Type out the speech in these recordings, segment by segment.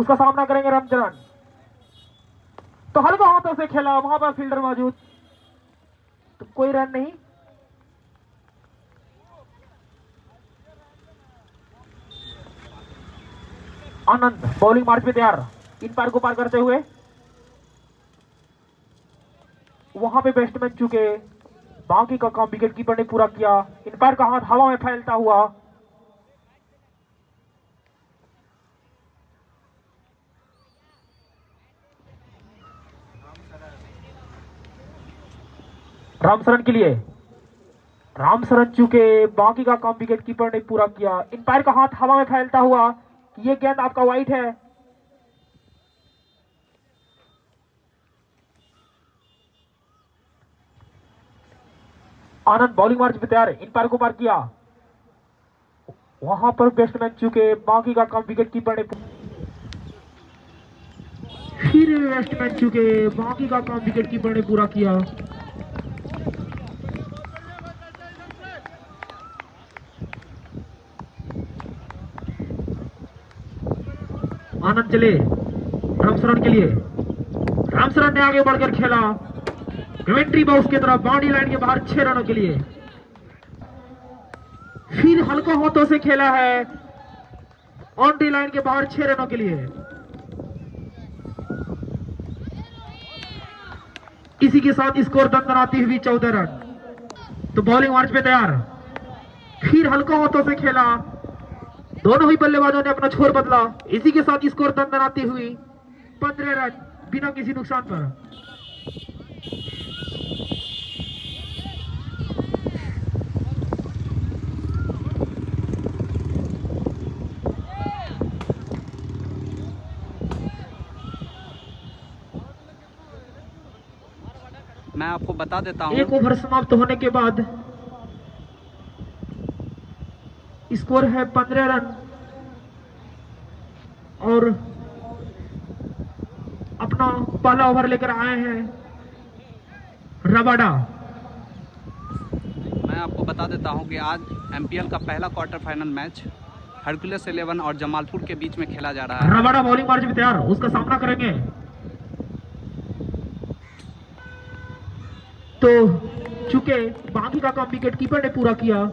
उसका सामना करेंगे रामचरण। तो हल्का हाथों से खेला, वहां पर फील्डर मौजूद, तो कोई रन नहीं। आनंद बॉलिंग मार्च में तैयार, इन पार को पार करते हुए। वहां पे बैट्समैन चुके, बाकी का काम विकेट कीपर ने पूरा किया। इन पार का हाथ हवा में फैलता हुआ, रामचरण के लिए। रामचरण चुके, बाकी का काम विकेट कीपर ने पूरा किया। इन पार का हाथ हवा में फैलता हुआ, ये गेंद आपका वाइड है। आनंद बॉलिंग मार्च में तैयार है, इन पार को पार किया। वहां पर बैट्समैन चुके, बाकी का काम विकेट कीपर ने, फिर बैट्समैन चुके, बाकी का काम विकेट कीपर ने पूरा किया। आनंद चले रामचरण के लिए। रामचरण ने आगे बढ़कर खेला, कमेंट्री बॉक्स की तरफ, बाउंड्री लाइन के बाहर 6 रनों के लिए। फिर हल्का हाथों से खेला है, बाउंड्री लाइन के बाहर 6 रनों के लिए। इसी के साथ स्कोर दंदनाती हुई 14 रन। तो बॉलिंग मार्च पे तैयार, फिर हल्का हाथों से खेला, दोनों ही बल्लेबाजों ने अपना छोर बदला। इसी के साथ स्कोर दंदनाती हुई 15 रन बिना किसी नुकसान पर। मैं आपको बता देता हूँ, एक ओवर समाप्त होने के बाद स्कोर है 15 रन और अपना पहला ओवर लेकर आए हैं रबाडा। मैं आपको बता देता हूँ कि आज एमपीएल का पहला क्वार्टर फाइनल मैच हरकुलस 11 और जमालपुर के बीच में खेला जा रहा है। रबाडा बॉलिंग मार्च में तैयार, उसका सामना करेंगे। तो चुके, बाकी का काम विकेट कीपर ने पूरा किया।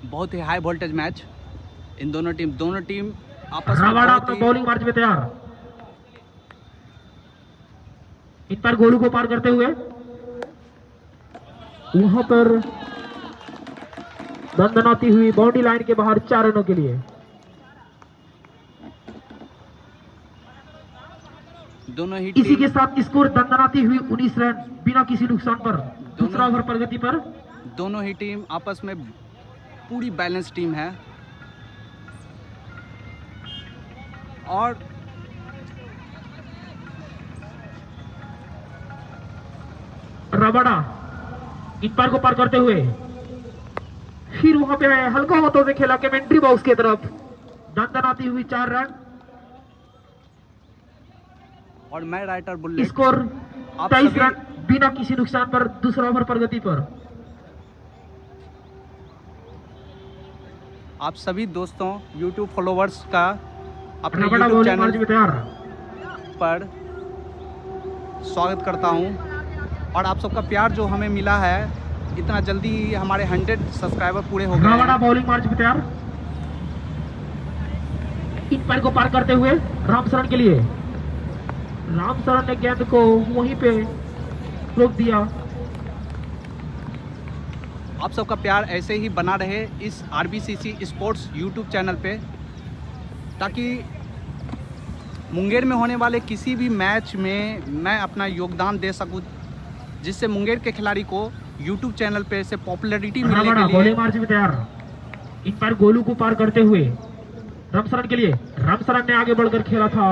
बहुत ही हाई वोल्टेज मैच, इन दोनों टीम आपस में रबाडा बहुत अपना ही बॉलिंग मार्च में तैयार, इन पर गोलू को पार करते हुए। वहां पर दंदनाती हुई बाउंड्री लाइन के बाहर 4 रनों के लिए। दोनों ही इसी टीम के साथ स्कोर दंदनाती हुई 19 रन बिना किसी नुकसान पर, दूसरा ओवर प्रगति पर। दोनों ही टीम आपस में पूरी बैलेंस टीम है और रबाडा इन पार को पार करते हुए, फिर वहां पे हल्का हाथों से खेला, कमेंट्री बॉक्स की तरफ, दंदनाती हुई 4 रन। और मैं राइटर बुल्लेट। स्कोर आप 23 सभी रन बिना किसी नुकसान पर, दूसरा ओवर प्रगति पर। आप सभी दोस्तों YouTube फॉलोवर्स का अपने रबाडा YouTube बॉलिंग मार्च चैनल में तैयार, पर स्वागत करता हूं और आप सबका प्यार जो हमें मिला है, इतना जल्दी हमारे 100 सब्सक्राइबर पूरे हो गए रबाडा हैं। बॉलिंग मार्च में तैयार, इन पैर को पार करते हुए रामचरण के लिए। रामचरण ने गेंद को वहीं पे रोक दिया। आप सबका प्यार ऐसे ही बना रहे इस आरबीसीसी स्पोर्ट्स यूट्यूब चैनल पे, ताकि मुंगेर में होने वाले किसी भी मैच में मैं अपना योगदान दे सकूं, जिससे मुंगेर के खिलाड़ी को यूट्यूब चैनल पे से पॉपुलैरिटी मिलने के लिए। बॉलिंग मार्च में तैयार, इन पर गोलू को पार करते हुए रामचरण के लिए। रामचरण ने आगे बढ़कर खेला था,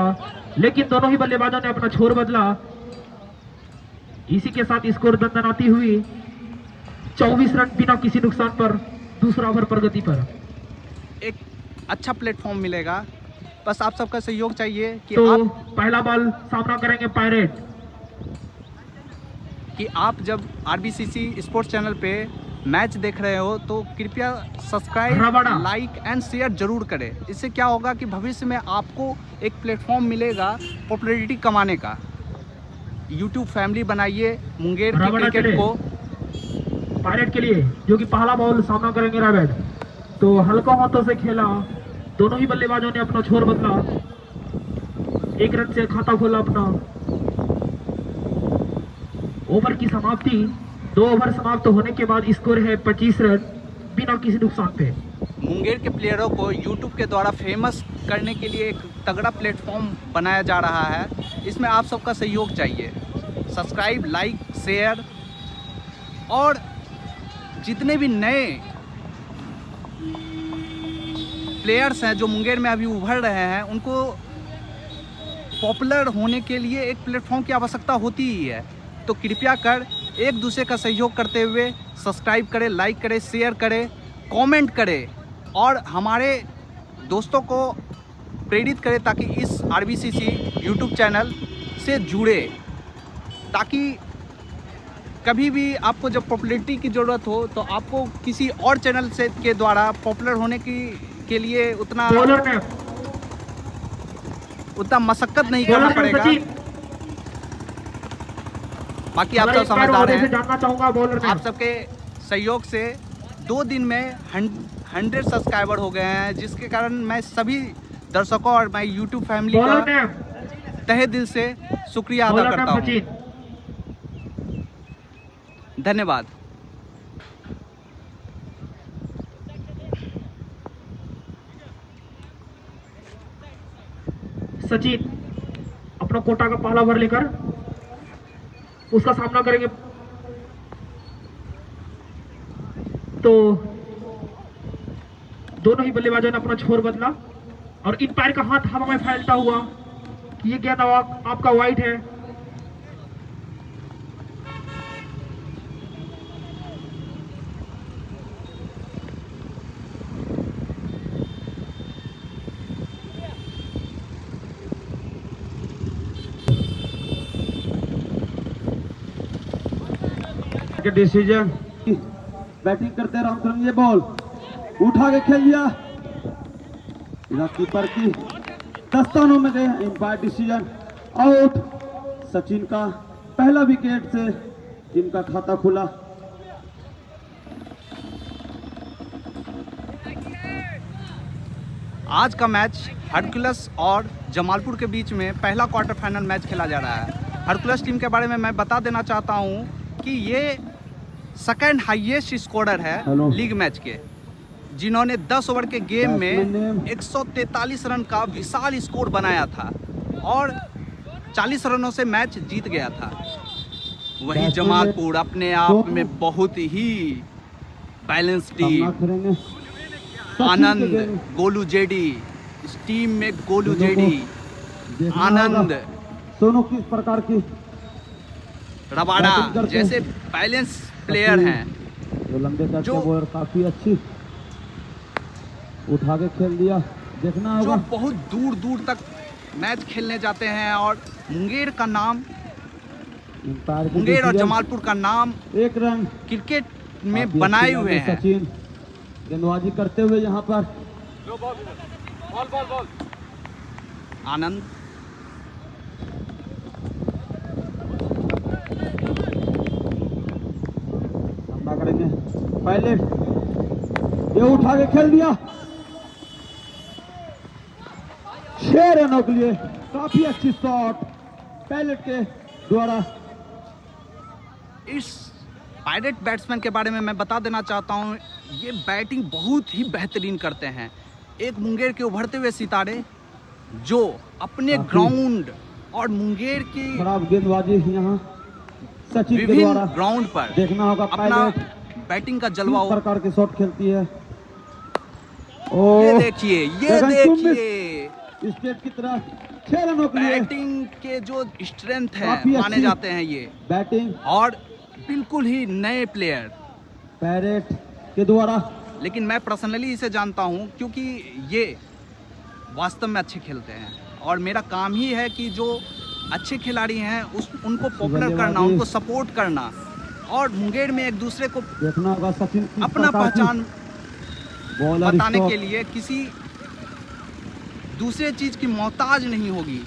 लेकिन दोनों ही बल्लेबाजों ने अपना छोर बदला। इसी के साथ स्कोर दंदनाती हुई 24 रन बिना किसी नुकसान पर, दूसरा ओवर प्रगति पर। एक अच्छा प्लेटफॉर्म मिलेगा, बस आप सबका सहयोग चाहिए कि तो आप पहला बॉल सामना करेंगे पायरेट। जब आरबीसीसी स्पोर्ट्स चैनल पे मैच देख रहे हो तो कृपया subscribe, Rabada. Like and share जरूर करें। इससे क्या होगा कि भविष्य में आपको एक प्लेटफॉर्म मिलेगा पॉपुलैरिटी कमाने का। यूट्यूब फैमिली बनाइए मुंगेर के रबाड़ा क्रिकेट चले। को। पायलट के लिए जो कि पहला बॉल सामना करेंगे रैबिट, तो हल्का हाथों से खेला, दोनों ही बल्लेबाजों ने अपना छोर बदला, 1 रन से खाता खोला अपना। ओवर की समाप्ति, 2 ओवर समाप्त होने के बाद स्कोर है 25 रन बिना किसी नुकसान पे। मुंगेर के प्लेयरों को यूट्यूब के द्वारा फेमस करने के लिए एक तगड़ा प्लेटफॉर्म बनाया जा रहा है। इसमें आप सबका सहयोग चाहिए। सब्सक्राइब, लाइक, शेयर, और जितने भी नए प्लेयर्स हैं जो मुंगेर में अभी उभर रहे हैं, उनको पॉपुलर होने के लिए एक प्लेटफॉर्म की आवश्यकता होती ही है। तो कृपया कर एक दूसरे का सहयोग करते हुए सब्सक्राइब करें, लाइक करें, शेयर करें, कमेंट करें और हमारे दोस्तों को प्रेरित करें ताकि इस आरबीसीसी यूट्यूब चैनल से जुड़े, ताकि कभी भी आपको जब पॉपुलैरिटी की ज़रूरत हो तो आपको किसी और चैनल से के द्वारा पॉपुलर होने के लिए उतना मशक्कत नहीं करना पड़ेगा। बाकी आप सब समझदार हैं। जानना चाहूंगा बॉलर आप सबके सहयोग से 2 दिन में 100 सब्सक्राइबर हो गए हैं, जिसके कारण मैं सभी दर्शकों और मैं यूट्यूब फैमिली का तहे दिल से शुक्रिया अदा करता हूँ। धन्यवाद। सचिन अपना कोटा का पहला ओवर लेकर उसका सामना करेंगे, तो दोनों ही बल्लेबाजों ने अपना छोर बदला और अंपायर का हाथ हवा में फैलता हुआ ये गेंद आपका वाइड है। डिसीजन बैटिंग करते रामचंद्र, ये बॉल उठा के खेल दिया, कीपर की दस्तानों में गए। Empire decision out. सचिन का पहला विकेट से इनका खाता खुला। आज का मैच हरकुलस और जमालपुर के बीच में पहला क्वार्टर फाइनल मैच खेला जा रहा है। हरकुलस टीम के बारे में मैं बता देना चाहता हूं कि ये सेकंड हाईएस्ट स्कोरर है लीग मैच के, जिन्होंने 10 ओवर के गेम में 143 रन का विशाल स्कोर बनाया था और 40 रनों से मैच जीत गया था। वही जमालपुर अपने आप में बहुत ही बैलेंस टीम, आनंद, गोलू जेडी, इस टीम में गोलू जेडी, आनंद, दोनों किस प्रकार की रबाड़ा जैसे बैलेंस प्लेयर हैं जो लंबे जो बॉलर काफी अच्छी उठा के खेल दिया। देखना जो होगा बहुत दूर दूर तक मैच खेलने जाते हैं और मुंगेर का नाम, मुंगेर और जमालपुर का नाम 1 रन क्रिकेट में बनाए हुए हैं। सचिन गेंदबाजी करते हुए यहाँ पर आनंद, हमला करेंगे। पहले ये उठा के खेल दिया, 6 रनों के लिए काफी अच्छी शॉट पायलट के द्वारा। इस पायलट बैट्समैन के बारे में मैं बता देना चाहता हूं, ये बैटिंग बहुत ही बेहतरीन करते हैं। एक मुंगेर के उभरते हुए सितारे जो अपने ग्राउंड और मुंगेर की खराब गेंदबाजी यहाँ सचिन के विभिन्न द्वारा ग्राउंड पर देखना होगा। अपना पायलट बैटिंग का जलवा किस प्रकार की शॉट खेलती है। ये देखिए, ये देखिए स्टेट की तरह 6 रनों के लिए बैटिंग के जो स्ट्रेंथ है काफी माने अच्छी जाते हैं ये, बैटिंग और बिल्कुल ही नए प्लेयर। पैरेट के द्वारा। लेकिन मैं पर्सनली इसे जानता हूं क्योंकि ये वास्तव में अच्छे खेलते हैं और मेरा काम ही है कि जो अच्छे खिलाड़ी हैं उनको पॉपुलर करना, उनको सपोर्ट करना। और मुंगेर में एक दूसरे को देखना होगा सचिन की अपना पहचान बॉलर बताने स्टॉप। के लिए किसी दूसरे चीज की मोहताज नहीं होगी।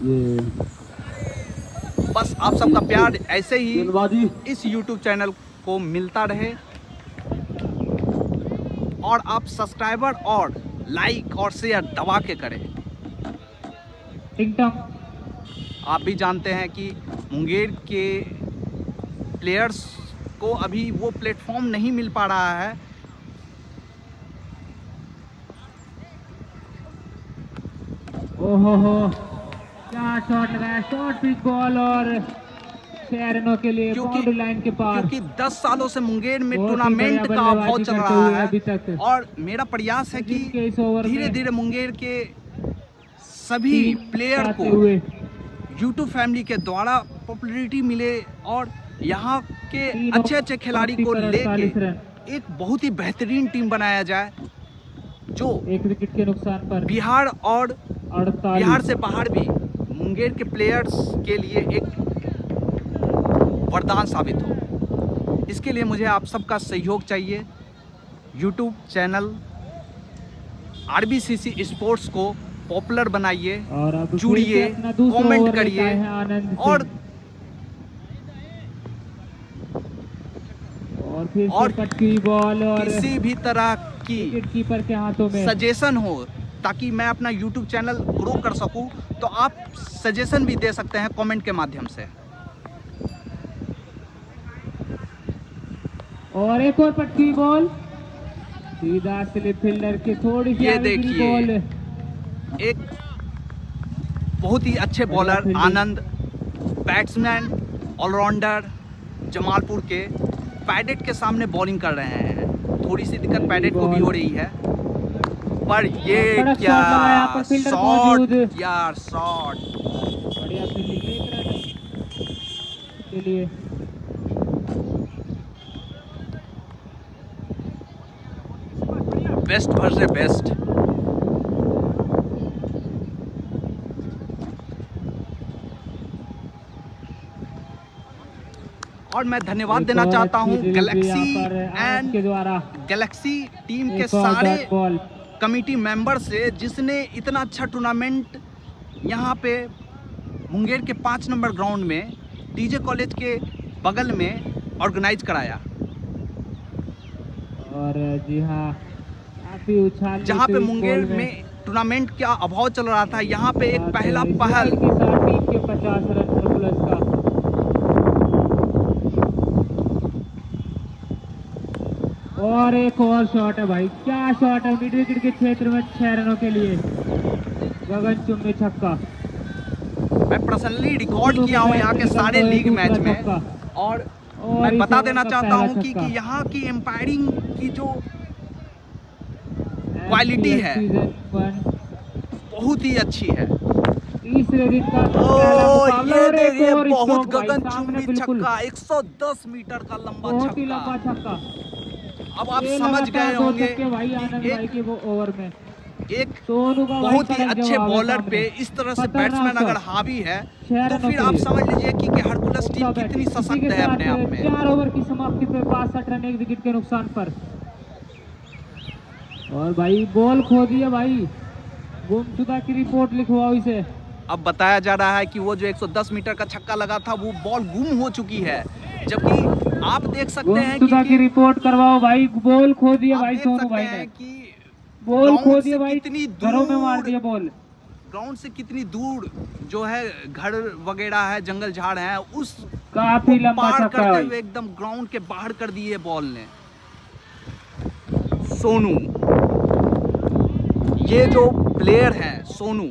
ये बस आप सबका प्यार ऐसे ही गेंदबाजी इस YouTube चैनल को मिलता रहे और आप सब्सक्राइबर और लाइक और शेयर दबा के करें। आप भी जानते हैं कि मुंगेर के प्लेयर्स को अभी वो प्लेटफॉर्म नहीं मिल पा रहा है। ओहो हो, क्या शॉट लगाया, शॉर्ट पिच बॉल और शेरनो के लिए बाउंड्री लाइन के पार। क्योंकि 10 सालों से मुंगेर में बहुत ही टूर्नामेंट बढ़िया का अभाव बल्लेबाजी चल करते रहा हुए है अभी तक। और मेरा प्रयास है कि जिनके इस ओवर में धीरे धीरे मुंगेर के सभी प्लेयर आते को हुए YouTube फैमिली के द्वारा पॉपुलैरिटी मिले और यहाँ के तीन अच्छे अच्छे खिलाड़ी को 48 लेके रन। एक बहुत ही बेहतरीन टीम बनाया जाए जो एक विकेट के नुकसान पर बिहार और 48। बिहार से बाहर भी मुंगेर के प्लेयर्स के लिए एक वरदान साबित हो। इसके लिए मुझे आप सबका सहयोग चाहिए। YouTube चैनल RBCC स्पोर्ट्स को पॉपुलर बनाइए, और अब फिर जुड़िए, से अपना दूसरा कमेंट ओवर लेता करिए है आनंद और फिर और से पटकी बॉल और किसी भी तरह की विकेट कीपर के हाथों में। सजेशन हो ताकि मैं अपना YouTube चैनल ग्रो कर सकूं, तो आप सजेशन भी दे सकते हैं कमेंट के माध्यम से। और एक और पटकी बॉल सीधा स्लिप फील्डर के थोड़ी सी ये आगे गिरी देखिए, बॉल। एक बहुत ही अच्छे बॉलर फील्डिंग। आनंद, बैट्समैन ऑलराउंडर जमालपुर के पैडेट के सामने बॉलिंग कर रहे हैं। थोड़ी सी दिक्कत पैडेट को भी हो रही है, पर ये कड़क क्या शॉट लगाया, पर फील्डर शॉट मौजूद। यार, शॉट बढ़िया फील्डिंग, एक रन के लिए। Best versus best. और मैं धन्यवाद देना एक और चाहता अच्छी हूं delivery गैलेक्सी यहाँ पर आनंद के एंड द्वारा। गैलेक्सी टीम के एक और सारे डॉट बॉल। कमेटी मेंबर से, जिसने इतना अच्छा टूर्नामेंट यहाँ पे मुंगेर के 5 नंबर ग्राउंड में टीजे कॉलेज के बगल में ऑर्गेनाइज कराया, और जी हाँ, काफी उछाल जहाँ पे लेते हुए मुंगेर बॉल में टूर्नामेंट का अभाव चल रहा था। यहाँ पे एक और पहला इस पहल बॉल के साथ टीम के 50 रन प्लस का। और एक और शॉट है भाई, क्या शॉट है, मिड विकेट के क्षेत्र में 6 रनों के लिए गगनचुंबी छक्का। मैं पर्सनली रिकॉर्ड किया हूँ यहाँ के सारे लीग मैच में, और मैं इस बता ओवर देना का चाहता पहला हूँ कि छक्का। यहाँ की एम्पायरिंग की जो क्वालिटी है सीजन 1 बहुत ही अच्छी है। तीसरे दिन का पहला ओ मुकाबला, ये और एक देखिए, और बहुत स्ट्रोक भाई, गगनचुंबी सामने बिल्कुल छक्का, 110 मीटर का लंबा बहुत ही लंबा छक्का। छक्का। अब आप ये समझ लगातार गए दो होंगे छक्के भाई आनंद कि भाई के वो ओवर में। एक सोनू का भाई बहुत ही कड़क अच्छे जवाब है बॉलर सामने। पे इस तरह से खतरनाक बैट्समैन अगर शॉट। हावी है, 6 तो रनों फिर के आप लिए। समझ लीजिए कि हरकुलस टीम कितनी सशक्त है अपने आप में। 4 ओवर की समाप्ति पे 62 रन, 1 विकेट के नुकसान पर। और भाई बॉल खो दिया भाई, गुमशुदा की रिपोर्ट लिखवाओ इसे। अब बताया जा रहा है कि वो जो 110 मीटर का छक्का लगा था वो बॉल गुम हो चुकी है, जबकि आप देख सकते हैं गुमशुदा की कि रिपोर्ट करवाओ भाई, बॉल खो दिया आप भाई देख सोनू सकते भाई हैं ने। कि बॉल ग्राउंड खो से दिया भाई, कितनी घरों में मार दूर- दिया बॉल। ग्राउंड से कितनी दूर जो है घर वगैरह है, जंगल झाड़ है, उस काफी को लंबा पार छक्का करते भाई। हुए एकदम ग्राउंड के बाहर कर दिए बॉल ने। सोनू, ये जो प्लेयर है सोनू,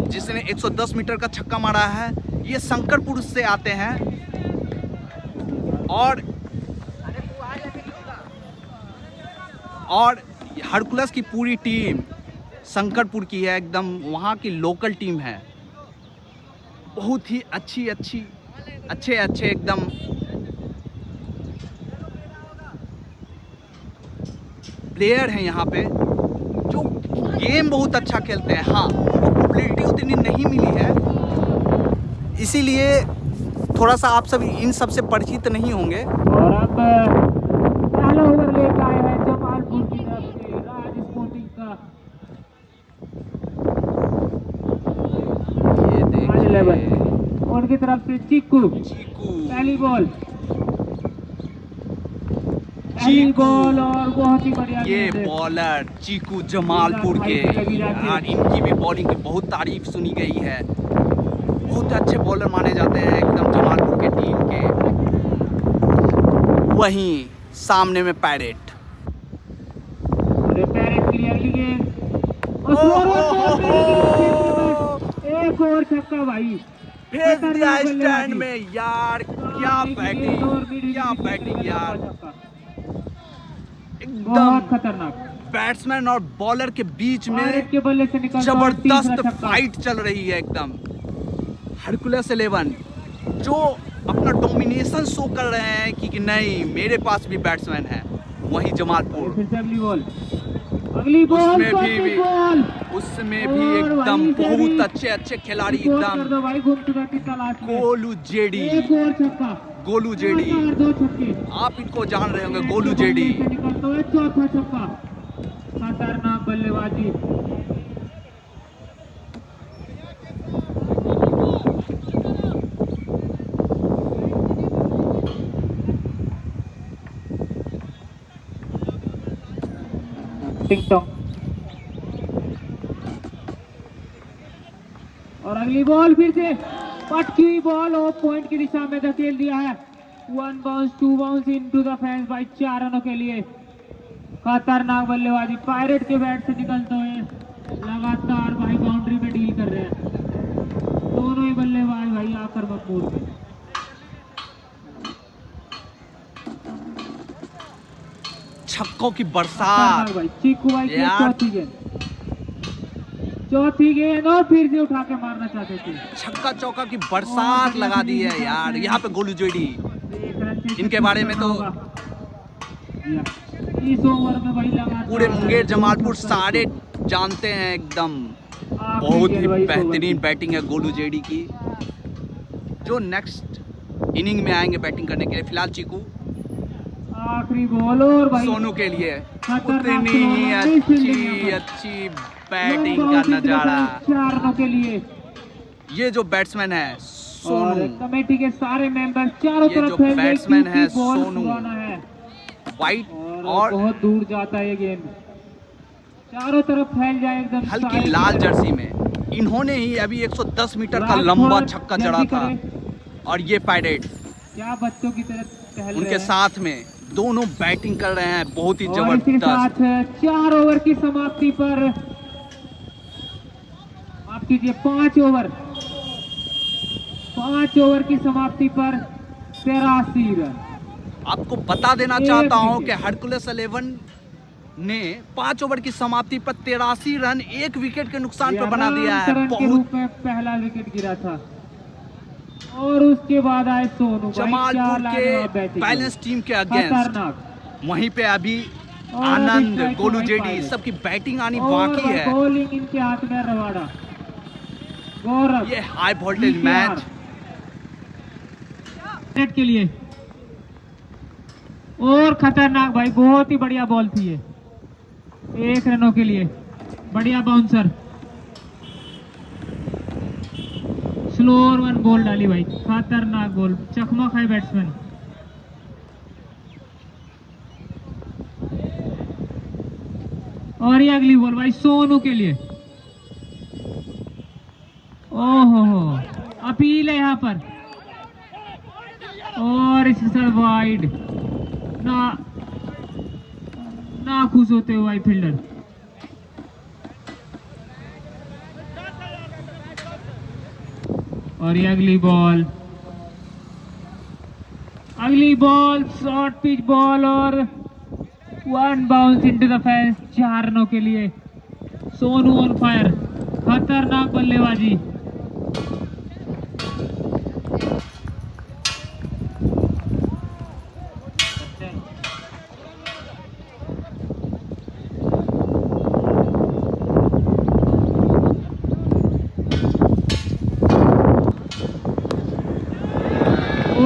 जिसने 110 मीटर का छक्का मारा है, ये शंकरपुर से आते हैं और हरकुलस की पूरी टीम शंकरपुर की है, एकदम वहाँ की लोकल टीम है। बहुत ही अच्छे एकदम प्लेयर हैं यहाँ पे। गेम बहुत अच्छा खेलते हैं। हाँ, उनको पॉपुलैरिटी उतनी नहीं मिली है, इसीलिए थोड़ा सा आप सब इन सब से परिचित नहीं होंगे। और अब पहला ओवर लेकर आए हैं जमालपुर की तरफ से राज स्पोर्टिंग का। ये देखिए उनकी तरफ से चीकू, चीकू, पहली बॉल, पहली बॉल और बहुत ही बढ़िया ये गेंद है। बॉलर चीकू जमालपुर के यार, इनकी भी बॉलिंग की बहुत तारीफ सुनी गई है। बहुत अच्छे बॉलर माने जाते हैं एकदम जमालपुर के टीम के। वहीं सामने में पैरेट, अरे पैरेट की अगली गेंद और स्लोर एक और छक्का भाई, भेज दिया स्टैंड में यार। क्या बैटिंग यार, बहुत एकदम खतरनाक। बैट्समैन और बॉलर के बीच में पैरेट के बल्ले से निकलता हुआ जबरदस्त तीसरा छक्का। फाइट चल रही है एकदम। हरकुलस 11 जो अपना डोमिनेशन शो कर रहे हैं कि नहीं मेरे पास भी बैट्समैन है। वहीं जमालपुर फिर से अगली बॉल उसमें शॉर्ट भी बॉल एकदम बहुत अच्छे खिलाड़ी एकदम। कर दो भाई, गुमशुदा की तलाश में गोलू जेडी, एक और छक्का, गोलू जेडी, लगातार दो छक्के। आप इनको जान रहे होंगे, गोलू जेडी। से निकलता हुआ चौथा छक्का, खतरनाक बल्लेबाजी। टिंग टोंग और अगली बॉल फिर से पटकी हुई बॉल और पॉइंट की दिशा में धकेल दिया है। 1 bounce 2 bounce into the fence भाई, 4 रनों के लिए। खतरनाक बल्लेबाजी पायरेट के बैट से निकलते हुए लगातार भाई बाउंड्री में डील कर रहे हैं दोनों ही बल्लेबाज भाई आक्रामक मोड पे। छक्कों की बरसात भाई चीकू भाई की यार। चौथी गेंद और फिर से उठा के मारना चाहते थे। छक्का चौका की बरसात लगा दी है यार यहाँ पे गोलू जेडी। इनके बारे में तो इस ओवर में भाई लगातार पूरे मुंगेर जमालपुर सारे जानते हैं एकदम। बहुत ही बेहतरीन बैटिंग है गोलू जेडी की, जो नेक्स्ट इनिंग में आएंगे बैटिंग करने के लिए। फिलहाल चीकू आखिरी बॉल और भाई सोनू के लिए खतरनाक उतनी ही फील्डिंग अच्छी बैटिंग का नजारा। 4 रनों के लिए। ये जो बैट्समैन है और सोनू, कमेटी के सारे मेंबर चारों ये तरफ जो फैल गए बैट्समैन है क्योंकि बॉल सोनू, पुराना है वाइट और और बहुत दूर जाता है ये गेंद, चारों तरफ फैल जाए एकदम हल्की सारे लाल तरफ। जर्सी में। इन्होंने ही अभी 110 मीटर का राज लंबा थोड़ा छक्का जल्दी चढ़ा था। करे। और ये पायरेट क्या बच्चों की तरह टहल उनके रहे हैं। साथ में दोनों बैटिंग कर रहे हैं बहुत ही और इसी के जबरदस्त। साथ 4 ओवर की समाप्ति पर, माफ कीजिए 5 ओवर की समाप्ति पर 83 रन। आपको बता देना एक चाहता हूं विकेट। कि हरकुलस 11 ने 5 ओवर की समाप्ति पर 83 रन 1 विकेट के नुकसान पर बना दिया है। रन के बहुत रूप में पहला विकेट गिरा था और उसके बाद आए सोनू भाई, क्या जमालपुर लाजवाब के बैटिंग बैलेंस टीम के अगेंस्ट। खतरनाक। वहीं पे अभी और आनंद, स्ट्राइक गोलू में जेडी पायरेट। सबकी बैटिंग आनी और बाकी है। बॉलिंग इनके हाथ में रवाड़ा गौरव ये हाई वोल्टेज मैच नेट के लिए और खतरनाक भाई, बहुत ही बढ़िया बॉल थी ये, 1 रनों के लिए बढ़िया बाउंसर, स्लोअर 1 बॉल डाली भाई, खतरनाक बॉल, चकमक है बैट्समैन। और ये अगली बॉल भाई सोनू के लिए। ओहो अपील है यहाँ पर और इसके साथ वाइड ना खुश होते हुए भाई फील्डर। और ये अगली बॉल शॉर्ट पिच बॉल और 1 बाउंस इनटू द फेंस, 4 रनों के लिए। सोनू ऑन फायर, खतरनाक बल्लेबाजी।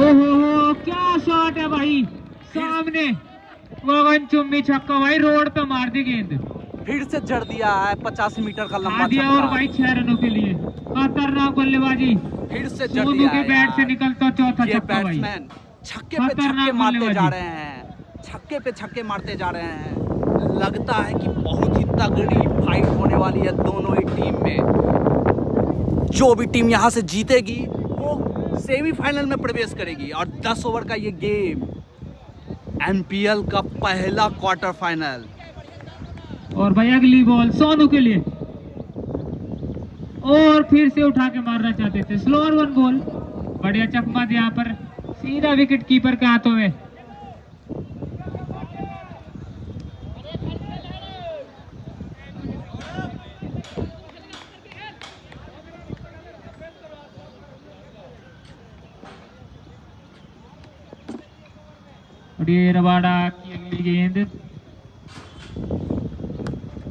ओहो क्या शॉट है भाई, सामने गगन चुम्बी छक्का भाई, रोड पे मार दी गेंद, फिर से जड़ दिया है 85 मीटर का लंबा दिया और छक्का। भाई 6 रनों के लिए खतरनाक बल्लेबाजी, फिर से जड़ सोनू दिया के है बैट से यार। निकलता चौथा ये छक्का भाई। बैट्समैन छक्के पे खतरनाक छक्के मारते जा बल्लेबाजी। रहे हैं, छक्के पे छक्के मारते जा रहे हैं। लगता है कि बहुत ही तगड़ी फाइट होने वाली है दोनों ही टीम में। जो भी टीम यहाँ से जीतेगी वो सेमीफाइनल में प्रवेश करेगी। और 10 ओवर का ये गेम, एमपीएल का पहला क्वार्टर फाइनल। और भाई अगली बॉल सोनू के लिए, और फिर से उठा के मारना चाहते थे, स्लोअर वन बॉल, बढ़िया चकमा दिया यहाँ पर, सीधा विकेट कीपर के हाथों में। और ये रबाडा की अगली गेंद,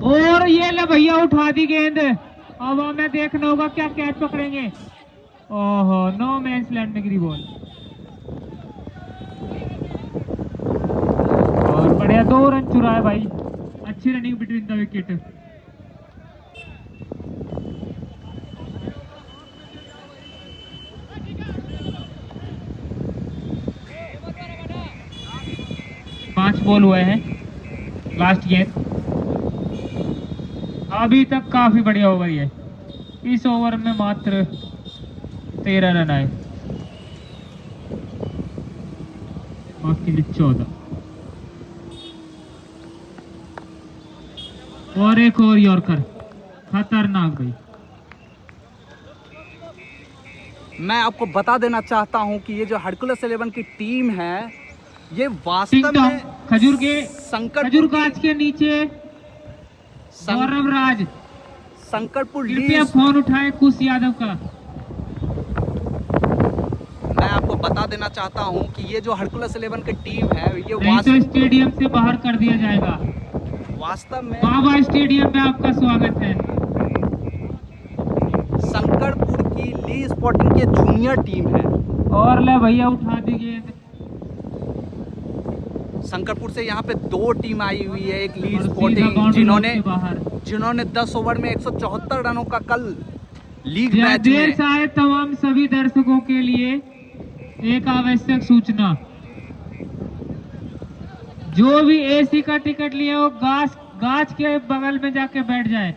और ये ले भैया उठा दी गेंद। अब हमें देखना होगा क्या कैच पकड़ेंगे। ओहो, नो मैंस लैंड में गिरी बॉल, और बढ़िया 2 रन चुराए भाई, अच्छी रनिंग बिटवीन द विकेट। पांच बॉल हुए हैं, लास्ट गेंद। अभी तक काफी बढ़िया ओवर है, इस ओवर में मात्र 13 रन आए, बाकी 14। और एक और यॉर्कर, खतरनाक भाई। मैं आपको बता देना चाहता हूं कि ये जो हरकुलस 11 की टीम है, ये वास्तव में खजूर के संकटपुर गाछ के नीचे गौरव राज, संकटपुर कृपया लीज। फोन उठाए कुश यादव का। मैं आपको बता देना चाहता हूं कि ये जो हरकुलस 11 की टीम है, ये नहीं तो स्टेडियम से बाहर कर दिया जाएगा। वास्तव में बाबा स्टेडियम में आपका स्वागत है। संकटपुर की ली स्पोर्टिंग की जूनियर टीम है। और ले भैया उठा दी गेंद, संकटपुर से यहाँ पे 2 टीम आई हुई है, एक ली और सीधा स्पोर्टिंग बाउंड्री जिन्होंने के बाहर। 10 ओवर में 174 रनों का कल लीग देर मैच देर में। से आए तमाम सभी दर्शकों के लिए एक आवश्यक सूचना, जो भी एसी का टिकट लिए हो गाछ के बगल में जाके बैठ जाए,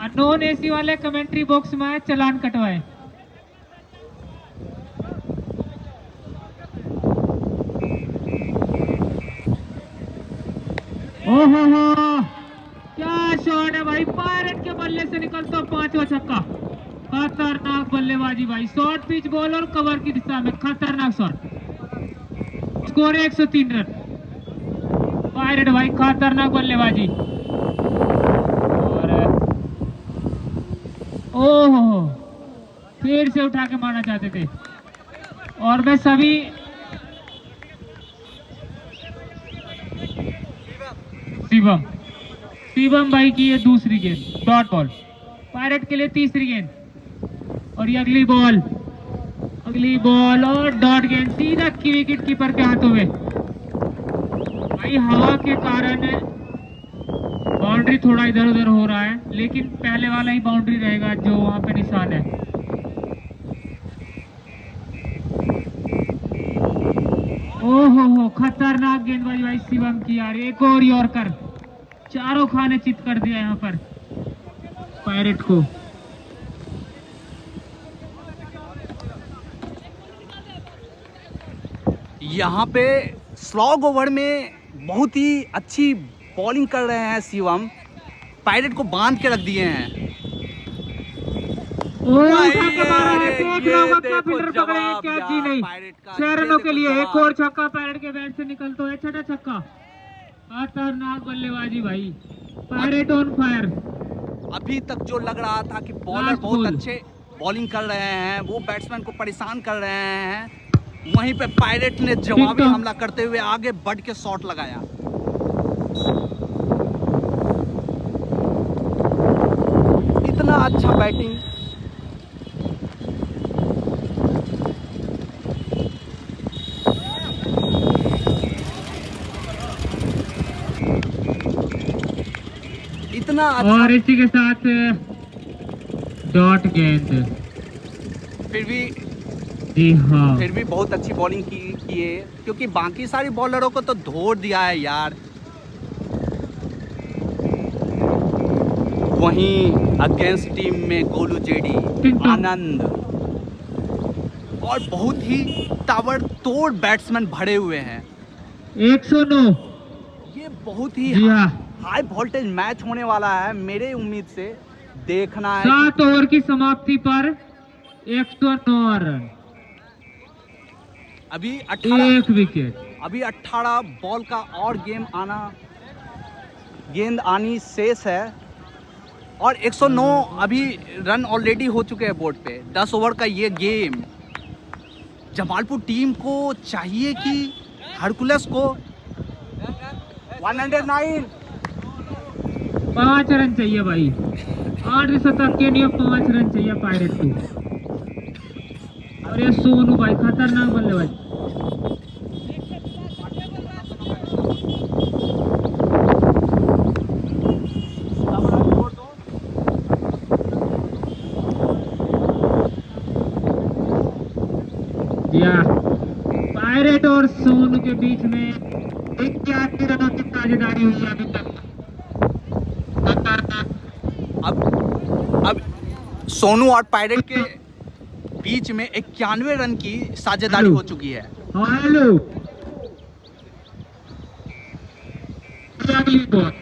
और नॉन एसी वाले कमेंट्री बॉक्स में आए, चालान कटवाए। ओहो क्या शॉट है भाई, पायरेट के बल्ले से निकलता 5वां छक्का, खतरनाक बल्लेबाजी भाई, शॉर्ट पिच बॉल और कवर की दिशा में खतरनाक शॉट। Score 103 run. पायरेट भाई खतरनाक बल्लेबाजी। और ओहो फिर से उठा के मारना चाहते थे, और मैं सभी शिवम भाई की ये दूसरी गेंद, डॉट बॉल, पायरेट के लिए तीसरी गेंद, और ये अगली बॉल और डॉट गेंद सीधा की विकेट कीपर के हाथों में। भाई हवा के कारण बाउंड्री थोड़ा इधर उधर हो रहा है, लेकिन पहले वाला ही बाउंड्री रहेगा जो वहां पे निशान है। ओहो खतरनाक गेंदबाजी भाई शिवम की यार, एक और यॉर्कर, चारों खाने चित कर दिया यहाँ पर पायरेट को। यहाँ पे स्लॉग ओवर में बहुत ही अच्छी बॉलिंग कर रहे हैं शिवम, पायरेट को बांध के रख दिए हैं। नहीं 6 रनों के लिए एक और छक्का, पायरेट के बैट से निकलता है छठा छक्का। खतरनाक बल्लेबाजी भाई, पायरेट ऑन फायर। अभी तक जो लग रहा था कि बॉलर बहुत अच्छे बॉलिंग कर रहे हैं, वो बैट्समैन को परेशान कर रहे हैं, वहीं पे पायरेट ने जवाबी हमला करते हुए आगे बढ़ के शॉट लगाया। इतना अच्छा बैटिंग इतना अच्छा, और इसी के साथ डॉट गेंद। फिर भी जी हाँ, फिर भी बहुत अच्छी बॉलिंग की है, क्योंकि बाकी सारे बॉलरों को तो धो दिया है यार। वहीं अगेंस्ट टीम में गोलू जेडी, आनंद और बहुत ही ताबड़तोड़ बैट्समैन भरे हुए हैं। 109। ये बहुत ही जी हाँ, हाई वोल्टेज मैच होने वाला है। मेरे उम्मीद से देखना है 7 ओवर की समाप्ति पर 109 रन, अभी 18 1 विकेट। अभी 18 बॉल का और गेंद आनी शेष है और 109 अभी रन ऑलरेडी हो चुके हैं बोर्ड पे। 10 ओवर का ये गेम, जमालपुर टीम को चाहिए कि हरकुलस को 109 5 रन चाहिए भाई, 8 शतक के लिए 5 रन चाहिए पायरेट को। और ये सोनू भाई खतरनाक बल्लेबाज। पायरेट और सोनू के बीच में 81 रनों की साझेदारी हुई है अभी तक। अब सोनू और पायरेट के बीच में 91 रन की साझेदारी हो चुकी है। हेलो, अगली बॉल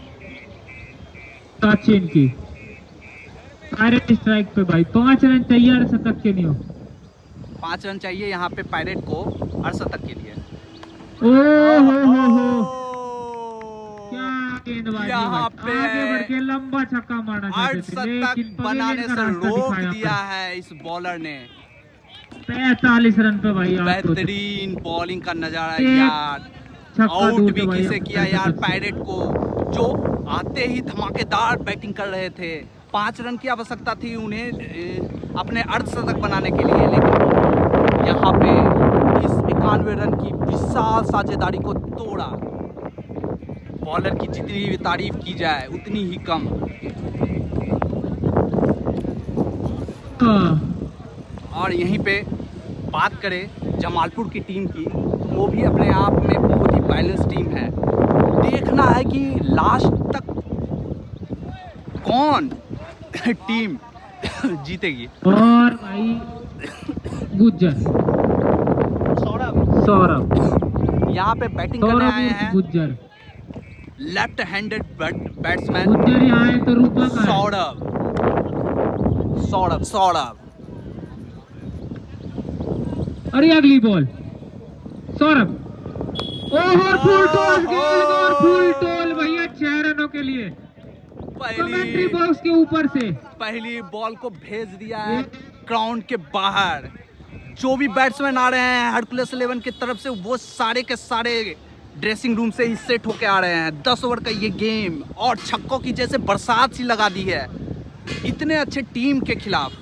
सचिन की, पायरेट स्ट्राइक पे भाई। 5 रन चाहिए और शतक के लिए। 5 रन चाहिए यहाँ पे पायरेट को अर्धशतक के लिए। ओ हो, क्या गेंदबाजी यहाँ भाई। पे आगे बढ़ के लंबा छक्का मारना चाहते थे, लेकिन अर्धशतक बनाने पवेलियन का से रास्ता रोक दिखाया दिया पर। है इस बॉलर ने। 45 रन पे भाई आउट हो चुके। बेहतरीन बॉलिंग का नजारा एक यार। छक्का आउट दूर भी पे भाई किसे किया यार, 65 से। पायरेट को, जो आते ही धमाकेदार बैटिंग कर रहे थे। 5 रन की आवश्यकता थी उन्हें अपने अर्धशतक बनाने के लिए, लेकिन यहाँ पे इस 91 रन की विशाल साझेदारी को तोड़ा। बॉलर की जितनी भी तारीफ की जाए उतनी ही कम। हाँ, और यहीं पे बात करें जमालपुर की टीम की, वो भी अपने आप में बहुत ही बैलेंस टीम है। देखना है कि लास्ट तक कौन टीम जीतेगी। और भाई गुज्जर, सौरभ यहाँ पे बैटिंग करने आए सौरभ हैं Gujjar. Left handed batsman Gujjar यहाँ आए तो रूपा का है। सौरभ अरे अगली ball Saurabh, over full toss गेंद और फुल टॉल भैया 6 रनों के लिए। कमेंट्री बॉक्स के ऊपर से पहली बॉल को भेज दिया है ग्राउंड के बाहर। जो भी बैट्समैन आ रहे हैं हरकुलस 11 की तरफ से, वो सारे के सारे ड्रेसिंग रूम से ही सेट होके आ रहे हैं। 10 ओवर का ये गेम और छक्कों की जैसे बरसात सी लगा दी है इतने अच्छे टीम के खिलाफ।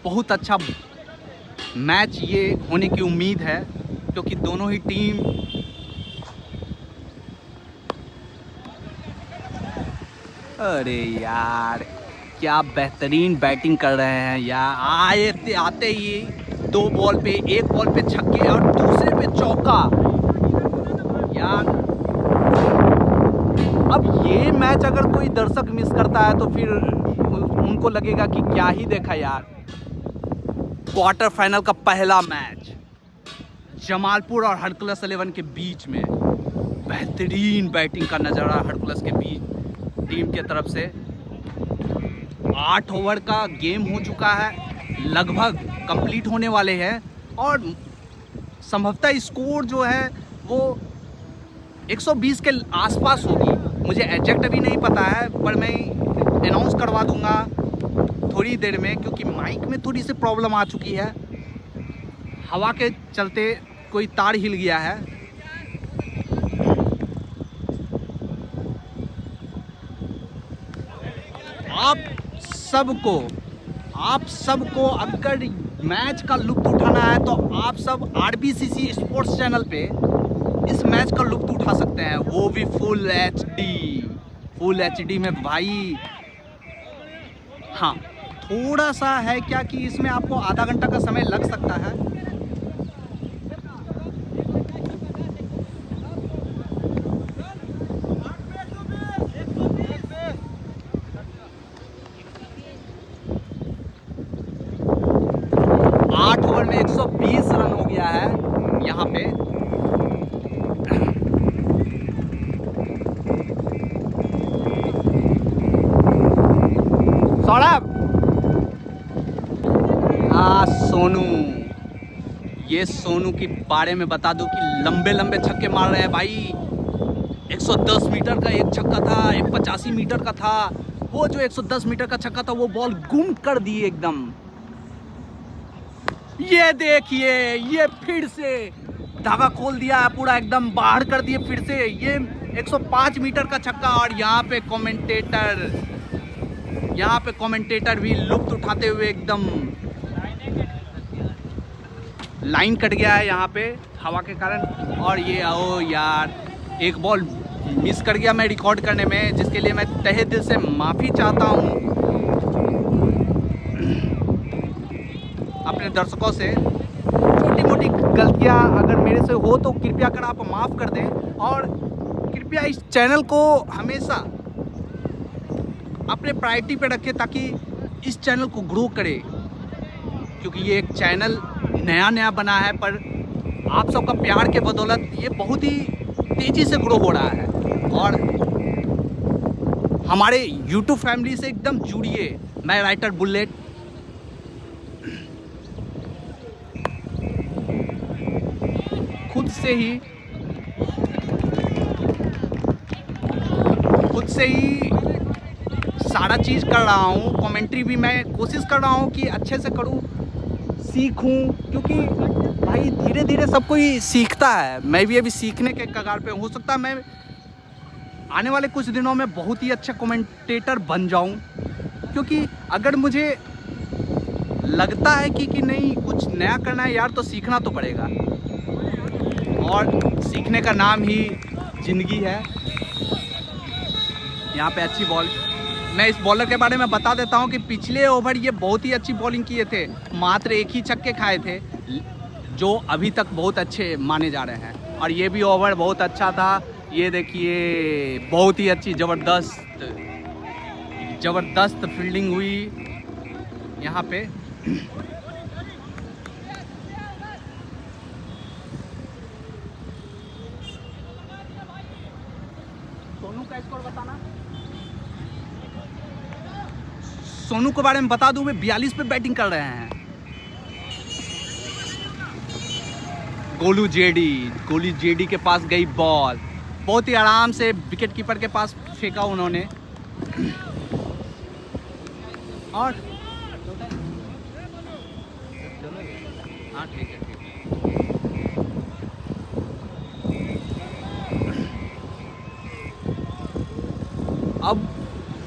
बहुत अच्छा मैच ये होने की उम्मीद है, क्योंकि दोनों ही टीम अरे यार क्या बेहतरीन बैटिंग कर रहे हैं यार। आते ही 2 बॉल पे, 1 बॉल पे छक्के और दूसरे पे चौका यार। अब ये मैच अगर कोई दर्शक मिस करता है तो फिर उनको लगेगा कि क्या ही देखा यार। क्वार्टर फाइनल का पहला मैच जमालपुर और हरकुलस 11 के बीच में, बेहतरीन बैटिंग का नज़ारा हरकुलस के बीच टीम के तरफ से। 8 ओवर का गेम हो चुका है, लगभग कंप्लीट होने वाले हैं और संभवतः स्कोर जो है वो 120 के आसपास होगी। मुझे एग्जैक्ट अभी नहीं पता है, पर मैं अनाउंस करवा दूंगा थोड़ी देर में, क्योंकि माइक में थोड़ी सी प्रॉब्लम आ चुकी है। हवा के चलते कोई तार हिल गया है। आप सबको अगर मैच का लुत्फ उठाना है तो आप सब आरबीसीसी स्पोर्ट्स चैनल पे इस मैच का लुत्फ उठा सकते हैं, वो भी फुल एचडी में भाई। हाँ, थोड़ा सा है क्या कि इसमें आपको आधा घंटा का समय लग सकता है। आठ ओवर में 120 रन हो गया है यहाँ पे। सौरभ, सोनू, ये सोनू के बारे में बता दूं कि लंबे लंबे छक्के मार रहे हैं भाई। 110 मीटर का एक छक्का था, एक 85 मीटर का था। वो जो 110 मीटर का छक्का था वो बॉल गुम कर दिए एकदम। ये देखिए, ये फिर से धागा खोल दिया है पूरा, एकदम बाहर कर दिए फिर से। ये 105 मीटर का छक्का। और यहाँ पे कमेंटेटर भी लुत्फ उठाते हुए एकदम लाइन कट गया है यहाँ पे हवा के कारण। और ये ओ यार, एक बॉल मिस कर गया मैं रिकॉर्ड करने में, जिसके लिए मैं तहे दिल से माफ़ी चाहता हूँ अपने दर्शकों से। छोटी मोटी गलतियाँ अगर मेरे से हो तो कृपया कर आप माफ़ कर दें। और कृपया इस चैनल को हमेशा अपने प्रायोरिटी पे रखें ताकि इस चैनल को ग्रो करे, क्योंकि ये एक चैनल नया बना है, पर आप सबका प्यार के बदौलत ये बहुत ही तेज़ी से ग्रो हो रहा है। और हमारे YouTube फैमिली से एकदम जुड़िए। मैं राइटर बुलेट, खुद से ही सारा चीज़ कर रहा हूँ। कमेंट्री भी मैं कोशिश कर रहा हूँ कि अच्छे से करूँ, सीखूँ, क्योंकि भाई धीरे धीरे सब कोई सीखता है। मैं भी अभी सीखने के कगार पे। हो सकता है मैं आने वाले कुछ दिनों में बहुत ही अच्छा कमेंटेटर बन जाऊँ, क्योंकि अगर मुझे लगता है कि नहीं कुछ नया करना है यार, तो सीखना तो पड़ेगा। और सीखने का नाम ही ज़िंदगी है। यहाँ पे अच्छी बॉल, मैं इस बॉलर के बारे में बता देता हूँ कि पिछले ओवर ये बहुत ही अच्छी बॉलिंग किए थे, मात्र एक ही छक्के खाए थे, जो अभी तक बहुत अच्छे माने जा रहे हैं। और ये भी ओवर बहुत अच्छा था। ये देखिए, बहुत ही अच्छी ज़बरदस्त फील्डिंग हुई यहाँ पे। सोनू का स्कोर बताना। सोनू के बारे में बता दूं, वे 42 पे बैटिंग कर रहे हैं। गोलू जेडी के पास गई बॉल, बहुत ही आराम से विकेट कीपर के पास फेंका उन्होंने। और हाँ ठीक है। अब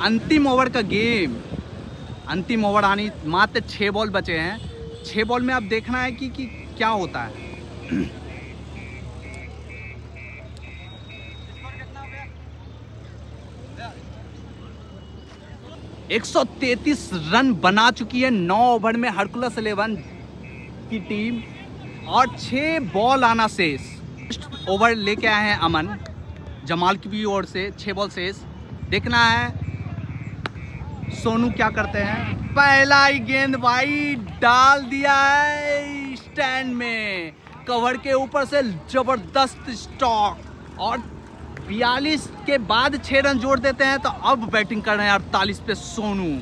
अंतिम ओवर का गेम, अंतिम ओवर आनी, मात्र 6 बॉल बचे हैं। 6 बॉल में अब देखना है कि क्या होता है। 133 रन बना चुकी है 9 ओवर में हरकुलस 11 की टीम, और 6 बॉल आना शेष। ओवर लेके आए हैं अमन जमाल की भी ओर से, 6 बॉल शेष। देखना है सोनू क्या करते हैं। पहला ही गेंद भाई डाल दिया है स्टैंड में, कवर के ऊपर से जबरदस्त स्टॉक। और 42 के बाद 6 रन जोड़ देते हैं, तो अब बैटिंग कर रहे हैं 48 पे सोनू।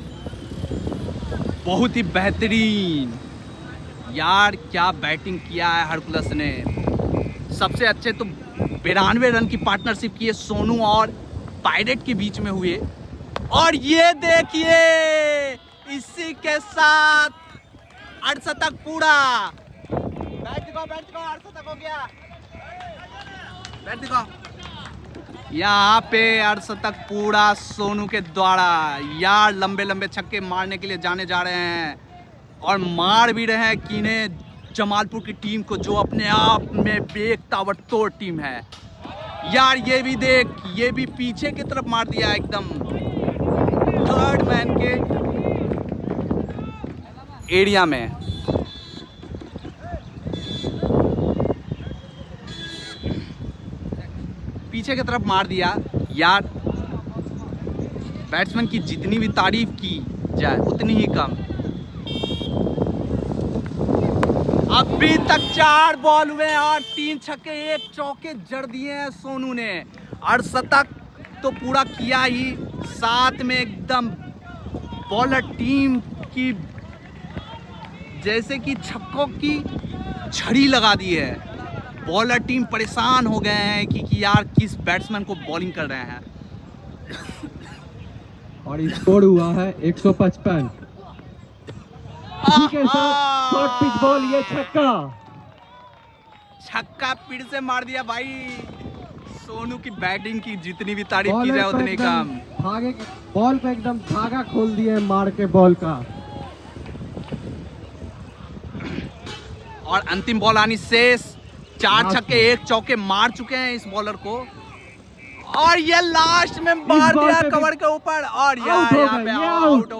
बहुत ही बेहतरीन यार, क्या बैटिंग किया है हरकुलस ने। सबसे अच्छे तो 92 रन की पार्टनरशिप की है सोनू और पायरेट के बीच में हुए। और ये देखिए, इसी के साथ अर्धशतक पूरा। बैट दिखाओ, अर्धशतक हो गया। बैट दिखाओ। यहाँ पे अर्धशतक पूरा सोनू के द्वारा। यार लंबे लंबे छक्के मारने के लिए जाने जा रहे हैं और मार भी रहे हैं कीने जमालपुर की टीम को, जो अपने आप में एक ताबड़तोड़ टीम है। यार ये भी देख, ये भी पीछे की तरफ मार दिया एकदम थर्ड मैन के एरिया में। पीछे की तरफ मार दिया। यार बैट्समैन की जितनी भी तारीफ की जाए उतनी ही कम। अभी तक 4 बॉल हुए और 3 छक्के 1 चौके जड़ दिए हैं सोनू ने। अर्धशतक तो पूरा किया ही, साथ में एकदम बॉलर टीम की जैसे कि छक्कों की झड़ी लगा दी है। बॉलर टीम परेशान हो गए हैं कि यार किस बैट्समैन को बॉलिंग कर रहे हैं। और स्कोर हुआ है 155। के साथ शॉर्ट पिच बॉल, ये छक्का फिर से मार दिया भाई। सोनू की बैटिंग की जितनी भी तारीफ की जाए उतनी कम। धागे बॉल पे एकदम धागा खोल दिए मार के बॉल का। और अंतिम बॉल आनी शेष। 4 छक्के 1 चौके मार चुके हैं इस बॉलर को। और ये लास्ट में मार दिया कवर के ऊपर। और यार यहाँ पे आउट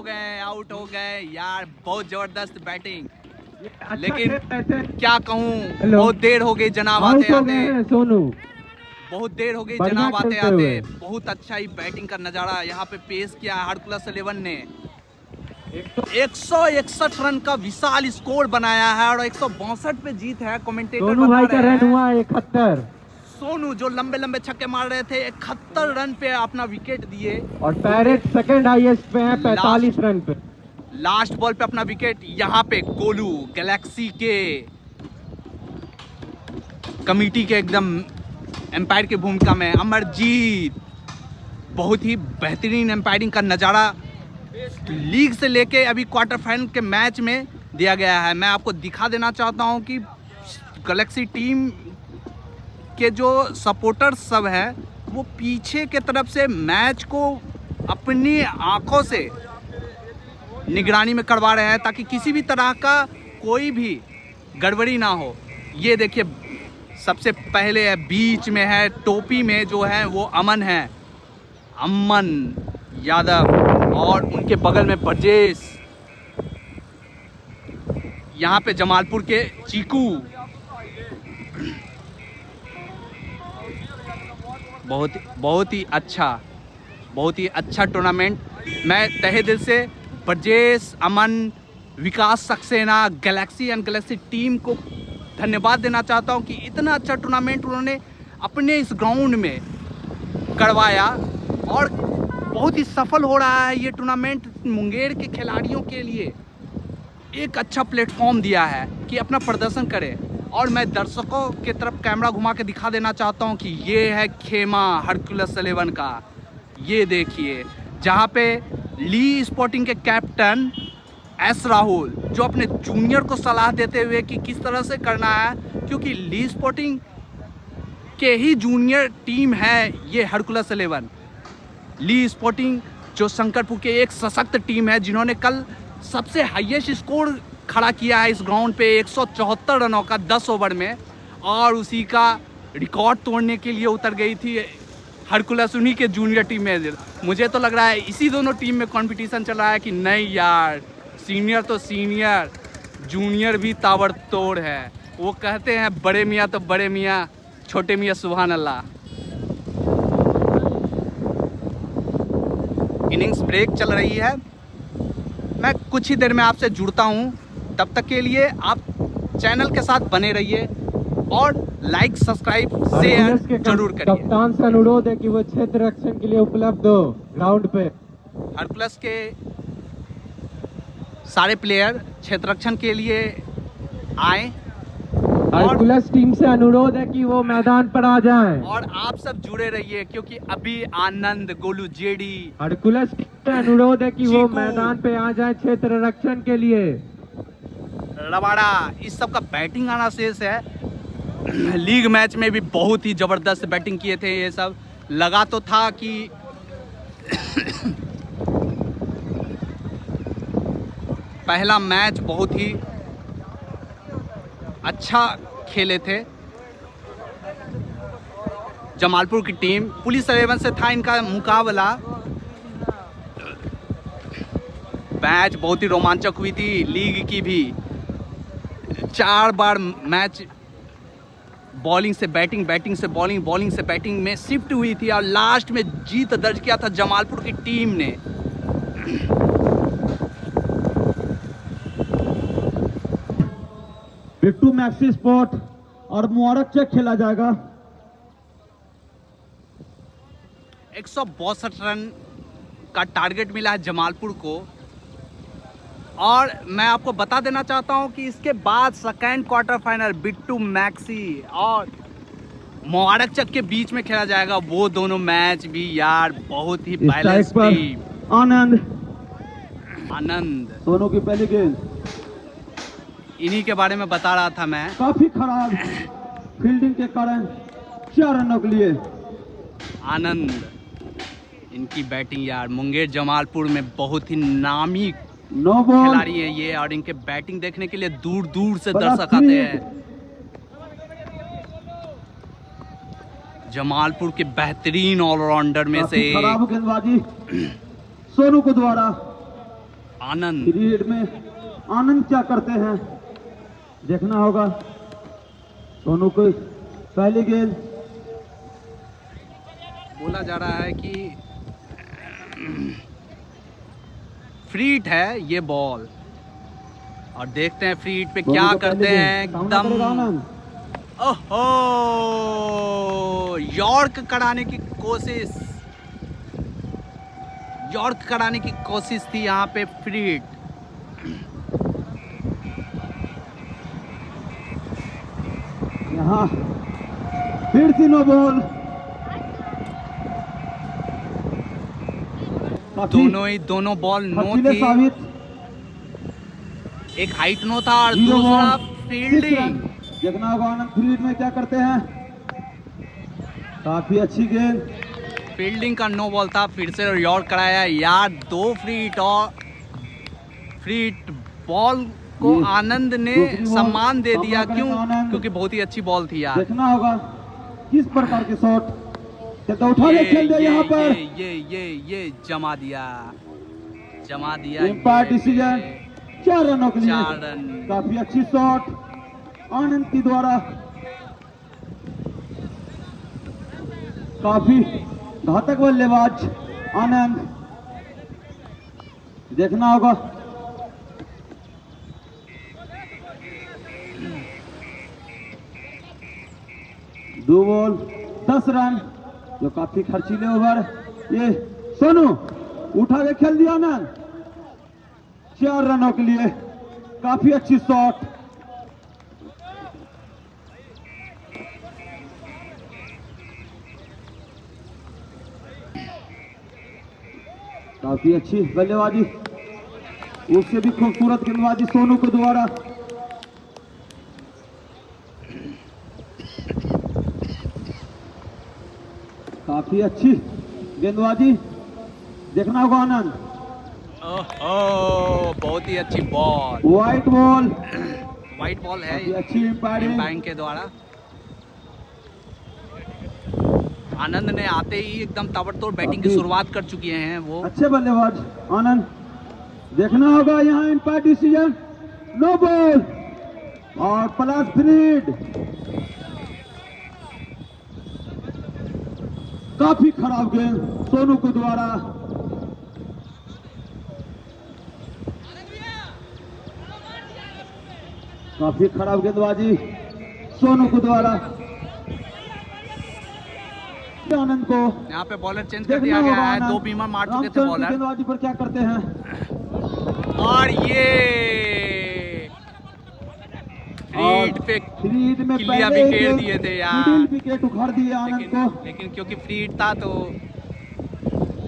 हो गए यार। बहुत जबरदस्त बैटिंग, लेकिन क्या कहूँ, बहुत देर हो गई जनाब आते आते। सोनू बहुत देर हो गई जनाब आते आते। बहुत अच्छा ही बैटिंग का नजारा यहाँ पे पेश किया है हरकुलस 11 ने। 161 रन का विशाल स्कोर बनाया है और 162 पे जीत है। कमेंटेटर सोनू भाई का रन हुआ 71। सोनू जो लंबे लंबे छक्के मार रहे थे 71 रन पे अपना विकेट दिए। और पैरेट सेकंड हाईएस्ट पे है 45 रन पे। लास्ट बॉल पे अपना विकेट। यहाँ पे गोलू गैलेक्सी के कमेटी के एकदम एम्पायर की भूमिका में अमरजीत। बहुत ही बेहतरीन एम्पायरिंग का नज़ारा लीग से लेके अभी क्वार्टर फाइनल के मैच में दिया गया है। मैं आपको दिखा देना चाहता हूं कि गैलेक्सी टीम के जो सपोर्टर्स सब हैं वो पीछे के तरफ से मैच को अपनी आंखों से निगरानी में करवा रहे हैं ताकि किसी भी तरह का कोई भी गड़बड़ी ना हो। ये देखिए सबसे पहले है, बीच में है, टोपी में जो है वो अमन है, अमन यादव। और उनके बगल में ब्रजेश। यहाँ पे जमालपुर के चीकू। बहुत ही अच्छा टूर्नामेंट। मैं तहे दिल से Brajesh, Aman, Vikas Saxena, Galaxy and Galaxy team को धन्यवाद देना चाहता हूँ कि इतना अच्छा टूर्नामेंट उन्होंने अपने इस ग्राउंड में करवाया और बहुत ही सफल हो रहा है ये टूर्नामेंट। मुंगेर के खिलाड़ियों के लिए एक अच्छा प्लेटफॉर्म दिया है कि अपना प्रदर्शन करें। और मैं दर्शकों के तरफ कैमरा घुमा के दिखा देना चाहता हूं कि ये है खेमा हरकुलस 11 का। ये देखिए जहां पे ली स्पोर्टिंग के कैप्टन एस राहुल जो अपने जूनियर को सलाह देते हुए कि किस तरह से करना है, क्योंकि ली स्पोर्टिंग के ही जूनियर टीम है ये हरकुलस 11। ली स्पोर्टिंग जो शंकरपुर के एक सशक्त टीम है जिन्होंने कल सबसे हाईएस्ट स्कोर खड़ा किया है इस ग्राउंड पे 174 रनों का 10 ओवर में, और उसी का रिकॉर्ड तोड़ने के लिए उतर गई थी हरकुलस उन्हीं के जूनियर टीम में। मुझे तो लग रहा है इसी दोनों टीम में कंपटीशन चल रहा है कि नहीं यार, सीनियर तो सीनियर, जूनियर भी ताबड़तोड़ है। वो कहते हैं बड़े मियाँ तो बड़े मियाँ, छोटे मियाँ सुभान अल्लाह। इनिंग्स ब्रेक चल रही है। मैं कुछ ही देर में आपसे जुड़ता हूँ, तब तक के लिए आप चैनल के साथ बने रहिए और लाइक सब्सक्राइब शेयर जरूर करिए। कप्तान से अनुरोध है कि वो क्षेत्र रक्षण के लिए उपलब्ध हो ग्राउंड पे। हरकुलस के सारे प्लेयर क्षेत्र रक्षण के लिए आए। हरकुलस टीम से अनुरोध है कि वो मैदान पर आ जाएं। और आप सब जुड़े रहिए क्योंकि अभी आनंद, गोलू, जेडी, हरकुलस टीम से अनुरोध है कि वो मैदान पे आ जाएं क्षेत्र रक्षण के लिए। रबाड़ा, इस सब का बैटिंग आना शेष है। लीग मैच में भी बहुत ही जबरदस्त बैटिंग किए थे ये सब। लगा तो था कि पहला मैच बहुत ही अच्छा खेले थे जमालपुर की टीम। पुलिस 11 से था इनका मुकाबला। मैच बहुत ही रोमांचक हुई थी, लीग की भी 4 बार मैच बॉलिंग से बैटिंग, बैटिंग से बॉलिंग, बॉलिंग से बैटिंग में शिफ्ट हुई थी और लास्ट में जीत दर्ज किया था जमालपुर की टीम ने। बिट्टू मैक्सी स्पोर्ट और मुबारक चेक खेला जाएगा। 162 रन का टारगेट मिला है जमालपुर को। और मैं आपको बता देना चाहता हूं कि इसके बाद second quarter final Bittu maxi और मुबारक चक के बीच में खेला जाएगा। वो दोनों मैच भी यार बहुत ही बैलेंस स्ट्राइक टीम। पर आनंद, आनंद दोनों की पहली गेंद इन्हीं के बारे में बता रहा था मैं। काफी खराब फील्डिंग के कारण 4 रनों के लिए। आनंद, इनकी बैटिंग यार मुंगेर जमालपुर में बहुत ही नामी 9 बॉल, खिलाड़ी है ये, और इनके बैटिंग देखने के लिए दूर दूर से बड़ा दर्शक आते थ्री। हैं। जमालपुर के बेहतरीन ऑलराउंडर में से काफी खराब गेंदबाजी सोनू को द्वारा। आनंद, थ्री हिट में आनंद क्या करते हैं देखना होगा। सोनू को पहली गेंद, बोला जा रहा है कि फ्रीट है ये बॉल, और देखते हैं फ्रीट पे क्या सोनू को करते पहली हैं। गेंद, सामना एकदम करेगा आनंद। ओहो, यॉर्क कराने की कोशिश, यॉर्क कराने की कोशिश थी यहाँ पे फ्रीट। यहाँ फिर से 9 बॉल। काफी दोनों बॉल नो हकीले थी। साबित। एक हाइट नो था और 0 दूसरा बॉल, 6 फील्डिंग। रन। देखना होगा आनंद थ्री हिट में क्या करते हैं। काफी अच्छी गेंद, फील्डिंग का नो बॉल था, फिर से यॉर्क कराया यार। 2 फ्रीट और फ्रीट बॉल को ये आनंद ने दूसरी बॉल सम्मान दे सामना दिया। करेगा क्यों? आनंद। क्योंकि बहुत ही अच्छी बॉल थी यार। देखना होगा किस प्रकार के शॉट कहता उठा ले खेल दे यहाँ पर। ये जमा दिया, जमा दिया। एम्पायर डिसीजन 4 रनों के लिए। 4 रन। काफी अच्छी शॉट आनंद की द्वारा। काफी घातक बल्लेबाज आनंद। देखना होगा दो बॉल 10 रन, जो काफी खर्चीले ओवर। ये सोनू उठा के खेल दिया आनंद 4 रनों के लिए। काफी अच्छी शॉट। काफी अच्छी बल्लेबाजी, उससे भी खूबसूरत गेंदबाजी सोनू के द्वारा। काफी अच्छी गेंदबाजी। देखना होगा आनंद। ओहो, बहुत ही अच्छी ball, white ball, white ball है काफी अच्छी एम्पायरिंग। बैंक के द्वारा। आनंद ने आते ही एकदम ताबड़तोड़ बैटिंग की काफी शुरुआत कर चुके हैं वो। अच्छे बल्लेबाज आनंद। देखना होगा यहाँ एम्पायर डिसीजन, नो बॉल और प्लस फ्रीड। काफी खराब गेंद सोनू के द्वारा। काफी खराब गेंदबाजी सोनू के द्वारा। आनंद को यहाँ पे बॉलर चेंज कर देखना दिया गया होगा है। आनंद। 2 बीमर मार चुके थे रामचंद्र की बॉलर, गेंदबाजी पर क्या करते हैं। और ये फ्रीड पे फ्रीड में किलिया पहले ही विकेट गेंद दिए थे यार। मिडिल विकेट उखाड़ दिए आनंद को। लेकिन क्योंकि फ्रीड था तो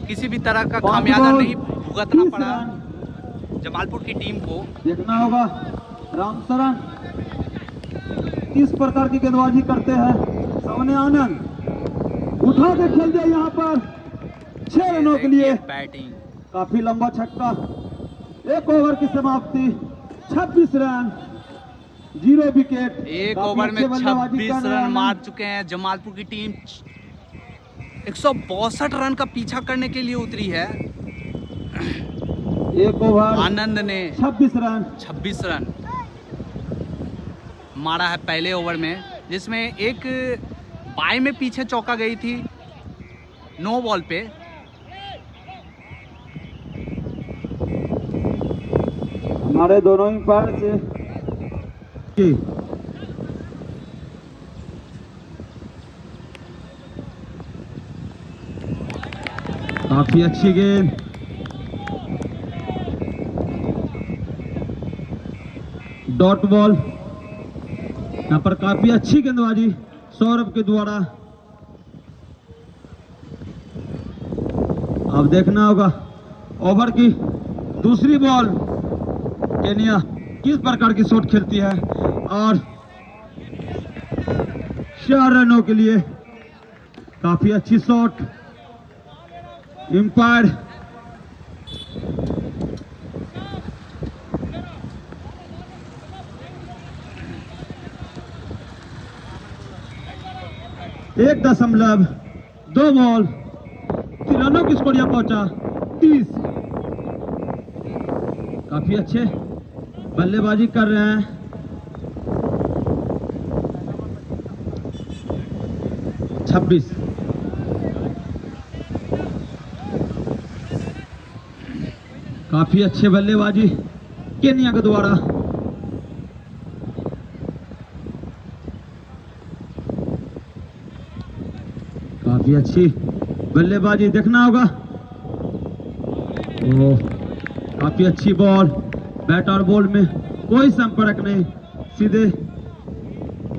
किसी भी तरह का 5 खामियाजा बॉल, नहीं भुगतना 30 पड़ा रन। जमालपुर की टीम को। देखना होगा रामचरण किस प्रकार की गेंदबाजी करते हैं। सामने आनंद उठा के खेल दिया यहाँ पर 6 रनों के लिए। बैटिंग काफी लंबा छक्का। 1 ओवर की समाप्ति, 26 रन, 0 विकेट। एक काफी ओवर में अच्छे बल्लेबाजी 26 कर रहे हैं रन मार आनंद। चुके हैं। जमालपुर की टीम 162 रन का पीछा करने के लिए उतरी है। 1 ओवर आनंद ने 26 रन। 26 रन मारा है पहले ओवर में, जिसमें एक बाय में पीछे चौका गई थी नो बॉल पे। हमारे दोनों ही पैर से काफी अच्छी गेंद। Dot ball. यहाँ पर काफी अच्छी गेंदबाजी सौरभ के द्वारा। अब देखना होगा ओवर की दूसरी बॉल केनिया किस प्रकार की शॉट खेलती है, और 4 रनों के लिए काफी अच्छी शॉट। एम्पायर एक 1.2 बॉल 3 रनों की स्कोर पहुंचा 30। काफी अच्छे बल्लेबाजी कर रहे हैं। छब्बीस। काफी अच्छे बल्लेबाजी केनिया के द्वारा। काफी अच्छी बल्लेबाजी देखना होगा। ओह, काफी अच्छी बॉल। बैट और बॉल में कोई संपर्क नहीं, सीधे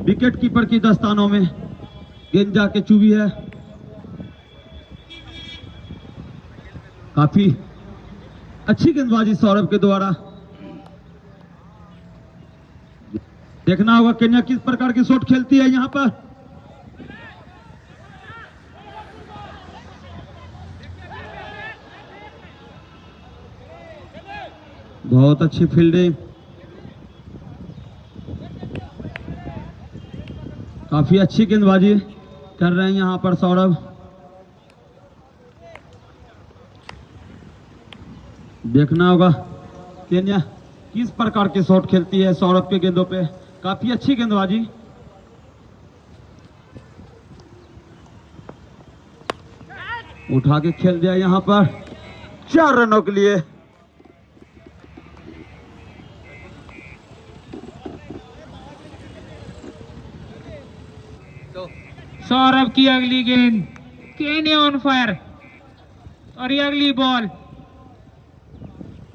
विकेट कीपर की दस्तानों में गेंद जाके चुभी है। काफी अच्छी गेंदबाजी सौरभ के द्वारा। देखना होगा केन्या किस प्रकार की शॉट खेलती है यहां पर। बहुत अच्छी फील्डिंग। काफी अच्छी गेंदबाजी कर रहे हैं यहां पर सौरभ। देखना होगा केन्या किस प्रकार की शॉट खेलती है सौरभ के गेंदों पे। काफी अच्छी गेंदबाजी। उठा के खेल दिया यहां पर 4 रनों के लिए। सौरभ की अगली गेंद, केन्या ऑन फायर, और ये अगली बॉल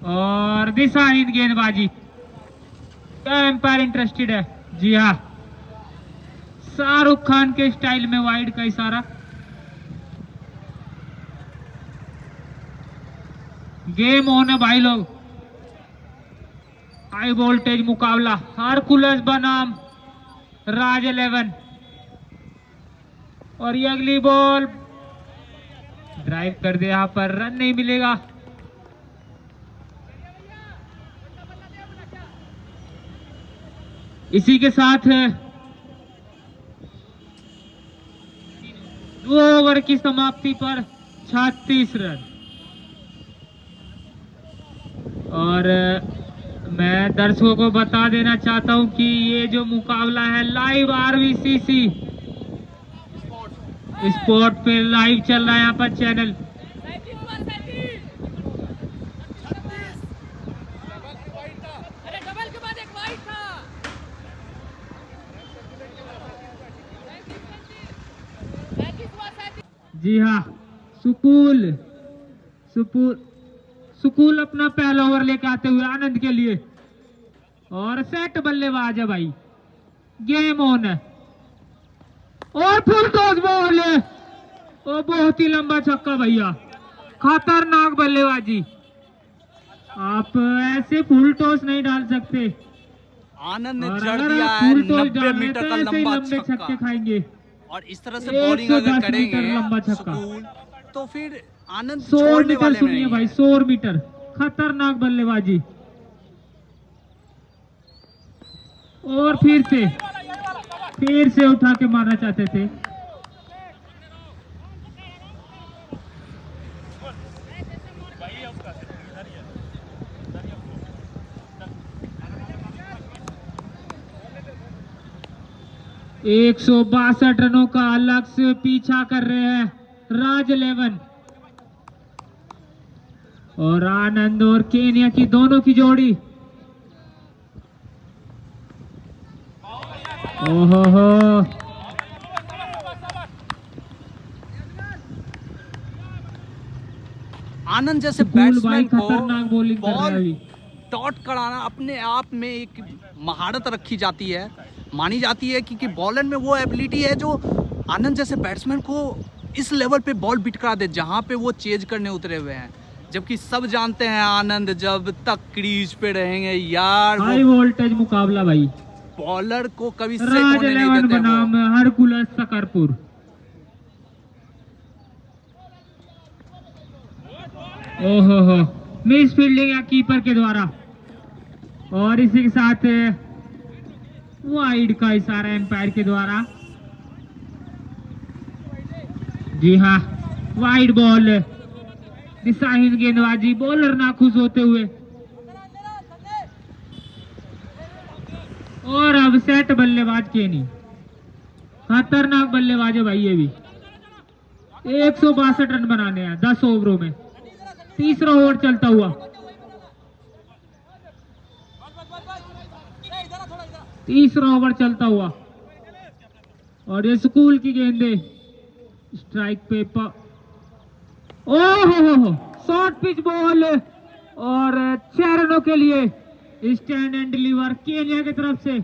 और दिशाहीन गेंदबाजी। क्या एम्पायर इंटरेस्टेड है? जी हाँ, शाहरुख खान के स्टाइल में वाइड का इशारा। गेम ऑन है भाई लोग। हाई वोल्टेज मुकाबला, हारकुलस बनाम राज 11। और ये अगली बॉल ड्राइव कर दे, यहां पर रन नहीं मिलेगा। इसी के साथ 2 ओवर की समाप्ति पर 36 रन। और मैं दर्शकों को बता देना चाहता हूं कि ये जो मुकाबला है लाइव आरबीसीसी स्पोर्ट पे लाइव चल रहा है यहाँ पर चैनल। जी हाँ, सुकूल अपना पहला ओवर लेके आते हुए आनंद के लिए, और सेट बल्लेबाज है भाई। गेम ऑन है और फुल टॉस बॉल है, और बहुत ही लंबा छक्का भैया। खतरनाक बल्लेबाजी। आप ऐसे फुल टॉस नहीं डाल सकते। आनंद ने और जड़ अगर दिया आप है फुल टॉस 90 डालेंगे मीटर तो का ऐसे ही लंबा लंबे छक्के छक्का। खाएंगे। और इस तरह से बॉलिंग अगर 110 करेंगे मीटर लंबा छक्का। सुकून, तो फिर आनंद 100 छोड़ने मीटर वाले सुनिए नहीं भाई, हैं। 100 मीटर खतरनाक बल्लेबाजी। और फिर से उठा के मारना चाहते थे। एक 162 रनों का अलग से पीछा कर रहे हैं राज 11 और आनंद और केनिया की दोनों की जोड़ी। ओहो हो, आनंद जैसे सुकून भाई बैट्समैन को खतरनाक बॉलिंग कर रहे हैं बॉल अभी। डॉट कराना अपने आप में एक महारत रखी जाती है, मानी जाती है, क्योंकि बॉलर में वो एबिलिटी है जो आनंद जैसे बैट्समैन को इस लेवल पे बॉल बीट करा दे जहां पे वो चेज करने उतरे हुए हैं। जबकि सब जानते हैं आनंद जब तक क्रीज पे रहेंगे यार, हाई वो वोल्टेज मुकाबला भाई। बॉलर को कभी सेट राज होने नहीं 11 देते बनाम वो। हरकुलस सकरपुर। ओहो हो, मिस फील्डिंग या कीपर के द्वारा, और इसी के साथ वाइड का इशारा एम्पायर के द्वारा। जी हाँ, वाइड बॉल, दिशाहीन गेंदबाजी, बॉलर नाखुश होते हुए। और अब सेट बल्लेबाज केनी, खतरनाक बल्लेबाज है भाई ये भी। 162 रन बनाने हैं 10 ओवरों में। तीसरा ओवर चलता हुआ, तीसरा ओवर चलता हुआ, और ये स्कूल की गेंदे स्ट्राइक पे ओहो, शॉर्ट पिच बॉल, और 6 रनों के लिए स्टैंड एंड डिलीवर केनिया की तरफ से।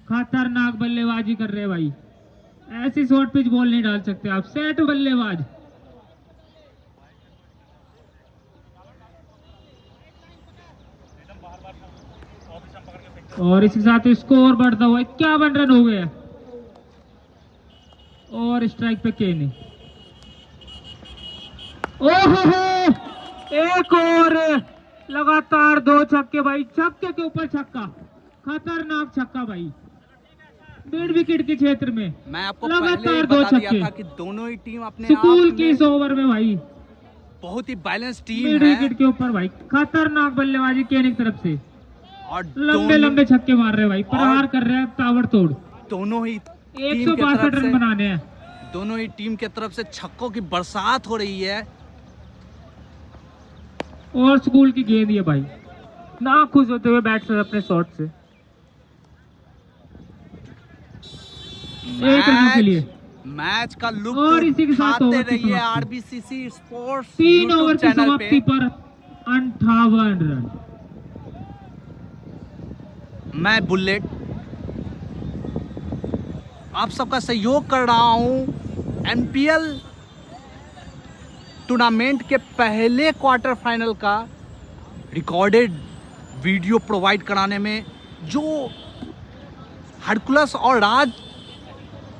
खतरनाक बल्लेबाजी कर रहे हैं भाई, ऐसी शॉर्ट पिच बॉल नहीं डाल सकते आप, सेट बल्लेबाज। और इसके साथ स्कोर बढ़ता हुआ 51 रन हो गए हैं, और स्ट्राइक पे केनी। ओहो, एक और लगातार 2 छक्के भाई, छक्के के ऊपर छक्का, खतरनाक छक्का भाई, मिड विकेट के क्षेत्र में मैं आपको पहले लगातार ही 2 बता दिया छक्के था कि दोनों ही टीम अपने स्कूल आप की में इस ओवर में भाई, बहुत ही बैलेंस टीम मिड है, विकेट के ऊपर भाई, खतरनाक बल्लेबाजी केनी की तरफ से। और लंबे लंबे छक्के मार रहे हैं भाई, प्रहार कर रहे हैं ताबड़तोड़। दोनों ही टीम की 162 तरफ रन से बनाने हैं। दोनों ही टीम की तरफ से छक्कों की बरसात हो रही है। और स्कूल की गेंद ये भाई, ना खुश होते हुए बैट्समैन अपने शॉट से। 1 रनों के लिए मैच का लुक और इसी के साथ उठाते ओवर की रहिए समाप्ति। आरबीसीसी स्पोर्ट्स 3 ओवर यूट्यूब की चैनल समाप्ति पे। पर 58 रन। मैं बुलेट आप सबका सहयोग कर रहा हूं एमपीएल टूर्नामेंट के पहले क्वार्टर फाइनल का रिकॉर्डेड वीडियो प्रोवाइड कराने में, जो हरकुलस और राज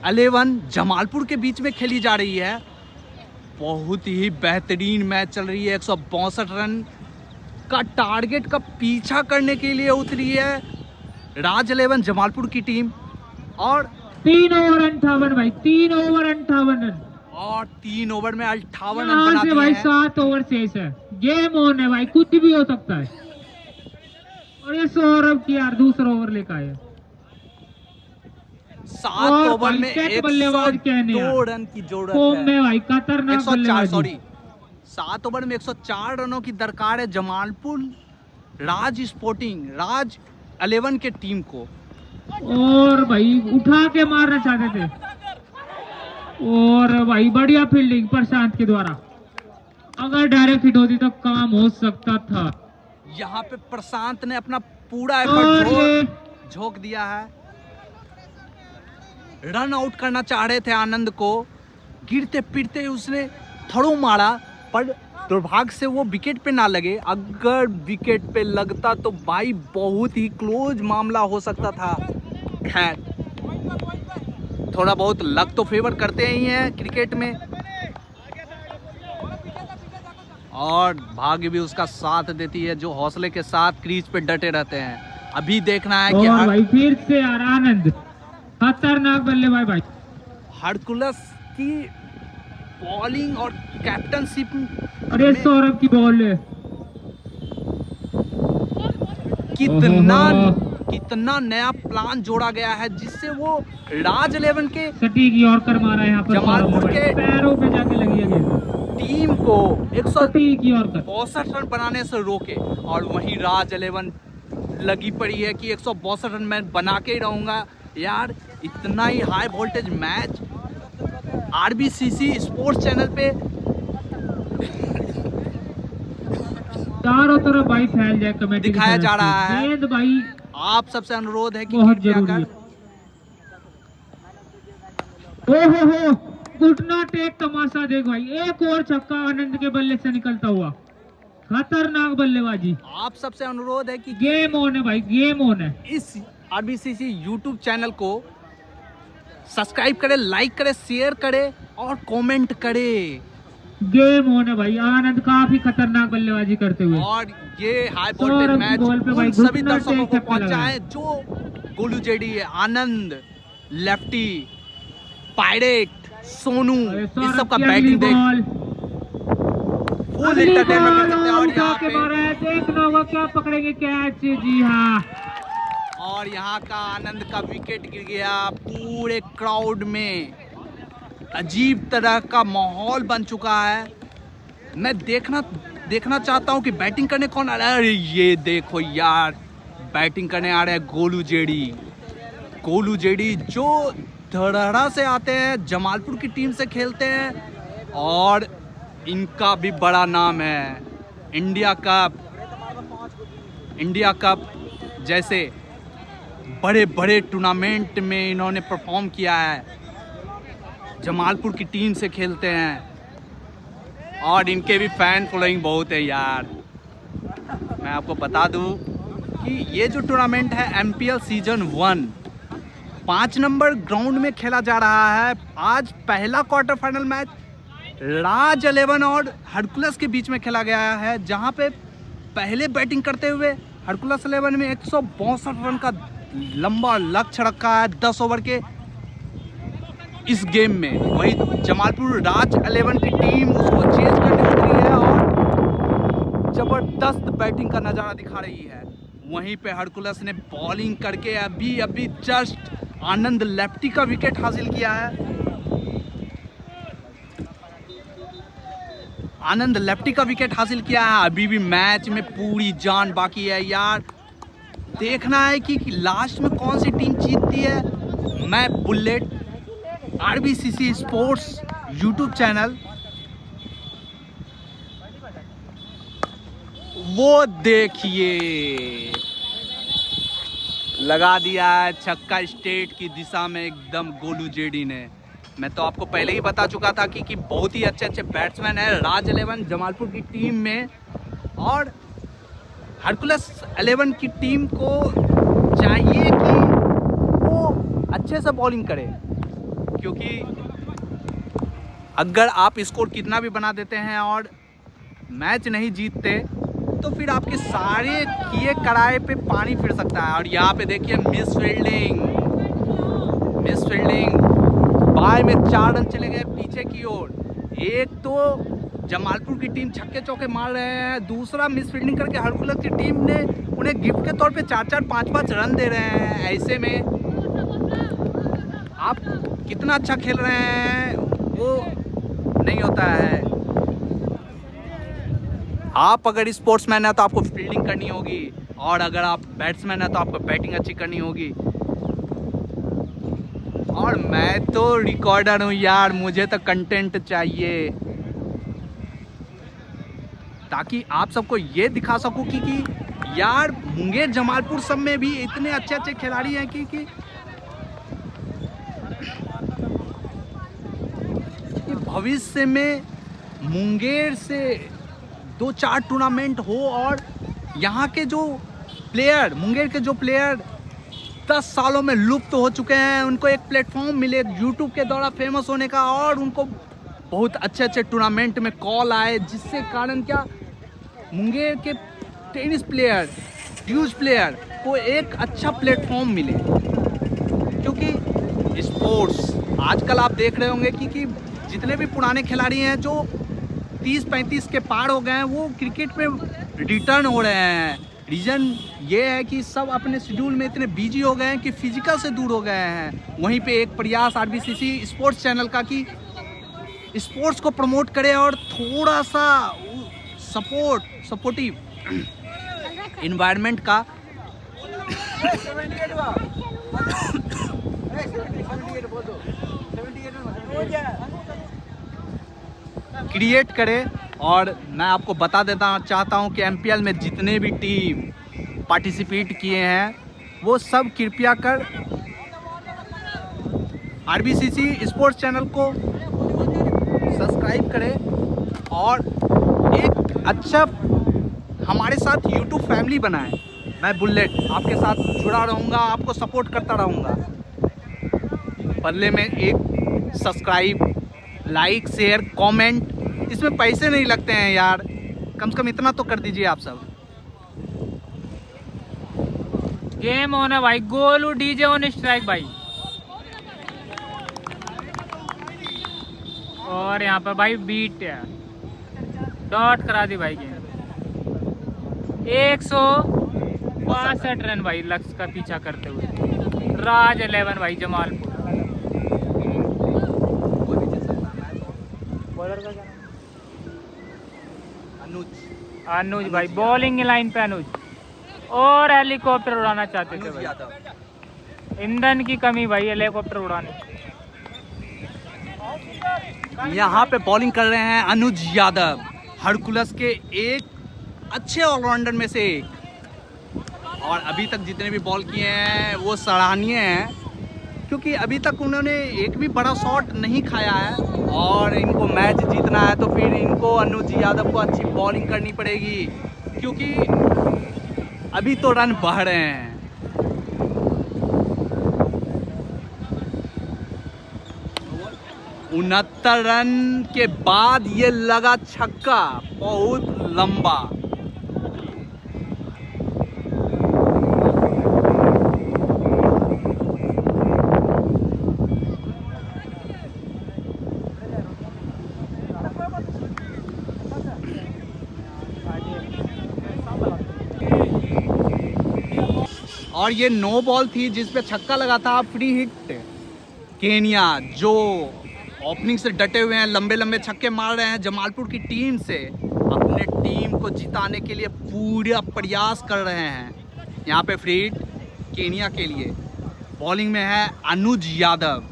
11 जमालपुर के बीच में खेली जा रही है। बहुत ही बेहतरीन मैच चल रही है। 162 रन का टारगेट का पीछा करने के लिए उतरी है राज 11 जमालपुर की टीम, और 3 ओवर 58 भाई, 3 ओवर 58 रन। और 3 ओवर में 58 रन यहाँ बना से दिए भाई हैं। 7 ओवर शेष है, गेम ऑन है भाई, कुछ भी हो सकता है। और ये सौरभ की यार दूसरा ओवर लेकर आए, 7 और ओवर भाई में सेट बल्लेबाज कहने 102 यार। रन की जरूरत फॉर्म है। में भाई, खतरनाक 104 बल्लेबाजी। सॉरी 7 ओवर में 104 रनों की दरकार है जमालपुर राज स्पोर्टिंग राज 11 के टीम को। और भाई उठा के मारना चाहते थे, और भाई बढ़िया फील्डिंग प्रशांत के द्वारा, अगर डायरेक्ट हिट होती तो काम हो सकता था। यहाँ पे प्रशांत ने अपना पूरा और ये एफर्ट झोंक दिया है। रन आउट करना चाह रहे थे आनंद को, गिरते पिटते उसने थड़ो मारा, पर दुर्भाग्य से वो विकेट पे ना लगे। अगर विकेट पे लगता तो भाई बहुत ही क्लोज मामला हो सकता था। खैर थोड़ा बहुत लक तो फेवर करते ही हैं क्रिकेट में, और भाग्य भी उसका साथ देती है, जो हौसले के साथ क्रीज पे डटे रहते हैं। अभी देखना है कि और भाई फिर से यार आनंद, खतरनाक बल्लेबाज भाई। हरकुलस की बॉलिंग और कैप्टनशिप, अरे सौरभ की बॉल है, कितना नया प्लान जोड़ा गया है, जिससे वो राज 11 के सटीक यॉर्कर मारा है यहाँ पर जमालपुर सौरभ ने के भाई। पैरों पे जाके लगी है गेंद, टीम को सटीक यॉर्कर। 162 रन बनाने से रोके, और वहीं राज 11 लगी पड़ी है कि 162 रन मैं बना के ही रहूंगा। यार इतना ही high voltage match RBCC sports channel पे चारों तरफ भाई फैल जाए कमेटी दिखाया जा रहा है। गेंद भाई आप सबसे अनुरोध है कि बहुत कृपया जरूरी कर है। ओहो, घुटना टेक तमाशा देख भाई, एक और छक्का आनंद के बल्ले से निकलता हुआ, खतरनाक बल्लेबाजी। आप सबसे अनुरोध है कि गेम ऑन है भाई, गेम ऑन है। इस आरबीसीसी यूट्यूब चैनल को सब्सक्राइब करें, लाइक करें, शेयर करें और कमेंट करें। गेम ऑन है भाई, आनंद काफी खतरनाक बल्लेबाजी करते हुए। और ये हाई सौरभ वोल्टेज की मैच बॉल पे भाई उन सभी घुटना दर्शकों टेक को छक्का लगा पहुंचा है। है जो गोलू जेडी, आनंद, लेफ्टी, पायरेट, सोनू, अरे इस सौरभ सब का की अगली बैटिंग देख बॉल, फुल अगली एंटरटेनमेंट कर बॉल सकते हैं। और उठा यहाँ के पे मारा है, देखना होगा क्या पकड़ेंगे कैच। जी हाँ, और यहाँ का आनंद का विकेट गिर गया। पूरे क्राउड में अजीब तरह का माहौल बन चुका है। मैं देखना चाहता हूँ कि बैटिंग करने कौन आ रहा है। अरे ये देखो यार, बैटिंग करने आ रहे हैं गोलू जेडी जो धड़ाधड़ा से आते हैं, जमालपुर की टीम से खेलते हैं, और इनका भी बड़ा नाम है। इंडिया कप जैसे बड़े बड़े टूर्नामेंट में इन्होंने परफॉर्म किया है, जमालपुर की टीम से खेलते हैं, और इनके भी फैन फॉलोइंग बहुत है यार। मैं आपको बता दूं कि ये जो टूर्नामेंट है MPL सीजन 1 5 नंबर ग्राउंड में खेला जा रहा है। आज पहला क्वार्टर फाइनल मैच राज 11 और हरकुलस के बीच में खेला गया है, जहां पे पहले बैटिंग करते हुए हरकुलस 11 में 162 रन का लंबा लक्ष्य रखा है 10 ओवर के इस गेम में। वही जमालपुर राज 11 की टीम उसको चेज करने उतरी है और जबरदस्त बैटिंग का नजारा दिखा रही है। वहीं पे हरकुलस ने बॉलिंग करके अभी जस्ट आनंद लेफ्टी का विकेट हासिल किया है। आनंद लेफ्टी का विकेट हासिल किया है। अभी भी मैच में पूरी जान बाकी है यार। देखना है कि लास्ट में कौन सी टीम जीतती है। मैं बुलेट आरबीसीसी स्पोर्ट्स यूट्यूब चैनल, वो देखिए लगा दिया है छक्का स्टेट की दिशा में एकदम गोलू जेडी ने। मैं तो आपको पहले ही बता चुका था कि बहुत ही अच्छे बैट्समैन है राज 11 जमालपुर की टीम में, और हरकुलस 11 की टीम को चाहिए कि वो अच्छे से बॉलिंग करे, क्योंकि अगर आप स्कोर कितना भी बना देते हैं और मैच नहीं जीतते तो फिर आपके सारे किए कराए पे पानी फिर सकता है। और यहाँ पे देखिए मिस फील्डिंग, बाय में 4 रन चले गए पीछे की ओर। एक तो जमालपुर की टीम छक्के चौके मार रहे हैं, दूसरा मिस फील्डिंग करके हरकुलस की टीम ने उन्हें गिफ्ट के तौर पे 4-4 5-5 रन दे रहे हैं। ऐसे में आप कितना अच्छा खेल रहे हैं वो नहीं होता है। आप अगर स्पोर्ट्समैन है तो आपको फील्डिंग करनी होगी, और अगर आप बैट्समैन है तो आपको बैटिंग अच्छी करनी होगी। और मैं तो रिकॉर्डर हूँ यार, मुझे तो कंटेंट चाहिए ताकि आप सबको ये दिखा सकूं कि यार मुंगेर जमालपुर सब में भी इतने अच्छे खिलाड़ी हैं कि भविष्य में मुंगेर से 2-4 टूर्नामेंट हो और यहाँ के जो प्लेयर, मुंगेर के जो प्लेयर 10 सालों में लुप्त हो चुके हैं। उनको एक प्लेटफॉर्म मिले यूट्यूब के द्वारा फेमस होने का, और उनको बहुत अच्छे अच्छे टूर्नामेंट में कॉल आए, जिससे कारण क्या, मुंगेर के टेनिस प्लेयर, ड्यूज प्लेयर को एक अच्छा प्लेटफॉर्म मिले। क्योंकि स्पोर्ट्स आजकल आप देख रहे होंगे कि जितने भी पुराने खिलाड़ी हैं जो 30-35 के पार हो गए हैं, वो क्रिकेट में रिटर्न हो रहे हैं। रीज़न ये है कि सब अपने शेड्यूल में इतने बिजी हो गए हैं कि फिजिकल से दूर हो गए हैं। वहीं पे एक प्रयास आरबीसीसी स्पोर्ट्स चैनल का कि स्पोर्ट्स को प्रमोट करे और थोड़ा सा सपोर्टिव इन्वायरमेंट का क्रिएट करे। और मैं आपको बता देता चाहता हूं कि एमपीएल में जितने भी टीम पार्टिसिपेट किए हैं, वो सब कृपया कर आरबीसीसी स्पोर्ट्स चैनल को सब्सक्राइब करें और एक अच्छा हमारे साथ यूट्यूब फैमिली बनाएं। मैं बुलेट आपके साथ जुड़ा रहूँगा, आपको सपोर्ट करता रहूँगा। बदले में एक सब्सक्राइब, लाइक, शेयर, कमेंट, इसमें पैसे नहीं लगते हैं यार, कम से कम इतना तो कर दीजिए आप सब। गेम ऑन है भाई, गोलू डीजे ऑन स्ट्राइक भाई। और यहाँ पर भाई बीट है, डॉट करा दी भाई गेम। 162 रन भाई लक्ष्य का पीछा करते हुए। राज 11 भाई जमालपुर। बॉलर का क्या नाम? अनुज भाई, बॉलिंग लाइन पे अनुज। और हेलीकॉप्टर उड़ाना चाहते थे भाई, ईंधन की कमी भाई हेलीकॉप्टर उड़ाने। यहाँ पे बॉलिंग कर रहे हैं अनुज यादव, हरकुलस के एक अच्छे ऑलराउंडर में से एक। और अभी तक जितने भी बॉल किए हैं वो सराहनीय हैं, क्योंकि अभी तक उन्होंने एक भी बड़ा शॉट नहीं खाया है। और इनको मैच जीतना है तो फिर इनको अनुज यादव को अच्छी बॉलिंग करनी पड़ेगी, क्योंकि अभी तो रन बह रहे हैं। 69 रन के बाद ये लगा छक्का, बहुत लंबा। और ये नो बॉल थी जिस पे छक्का लगा था, फ्री हिट। केनिया जो ओपनिंग से डटे हुए हैं, लंबे लंबे छक्के मार रहे हैं, जमालपुर की टीम से अपने टीम को जिताने के लिए पूरा प्रयास कर रहे हैं। यहाँ पे फ्री हिट केनिया के लिए। बॉलिंग में है अनुज यादव,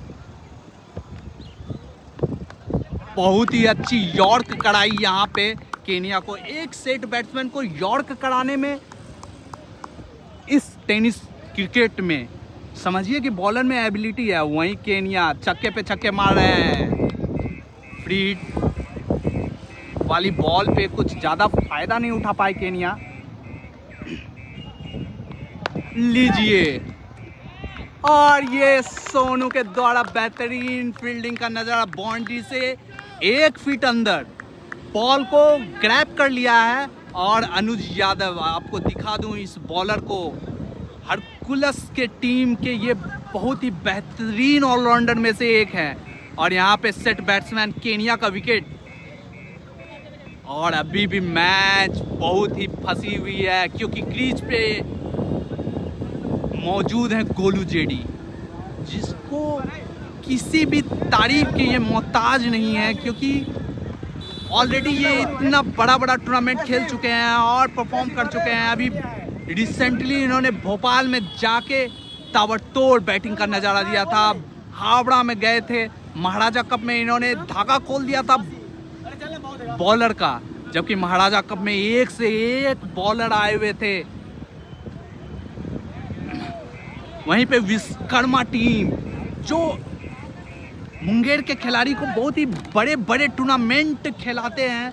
बहुत ही अच्छी यॉर्क कराई यहाँ पे केनिया को। एक सेट बैट्समैन को यॉर्क कराने में इस टेनिस क्रिकेट में समझिए कि बॉलर में एबिलिटी है। वहीं केनिया छक्के पे छक्के मार रहे हैं। फ्री हिट वाली बॉल पे कुछ ज़्यादा फायदा नहीं उठा पाए केनिया। लीजिए, और ये सोनू के द्वारा बेहतरीन फील्डिंग का नज़ारा, बाउंड्री से 1 फीट अंदर बॉल को ग्रैब कर लिया है। और अनुज यादव, आपको दिखा दूं इस बॉलर को, हरकुलस के टीम के ये बहुत ही बेहतरीन ऑलराउंडर में से एक है। और यहाँ पे सेट बैट्समैन केनिया का विकेट। और अभी भी मैच बहुत ही फंसी हुई है, क्योंकि क्रीज पे मौजूद है गोलू जेडी, जिसको किसी भी तारीफ के ये मोहताज नहीं है, क्योंकि ऑलरेडी ये इतना बड़ा बड़ा टूर्नामेंट खेल चुके हैं और परफॉर्म कर चुके हैं। अभी रिसेंटली इन्होंने भोपाल में जाके ताबड़तोड़ बैटिंग का नज़ारा दिया था। हावड़ा में गए थे, महाराजा कप में इन्होंने धागा खोल दिया था बॉलर का, जबकि महाराजा कप में एक से एक बॉलर आए हुए थे। वहीं पे विश्वकर्मा टीम जो मुंगेर के खिलाड़ी को बहुत ही बड़े बड़े टूर्नामेंट खिलाते हैं,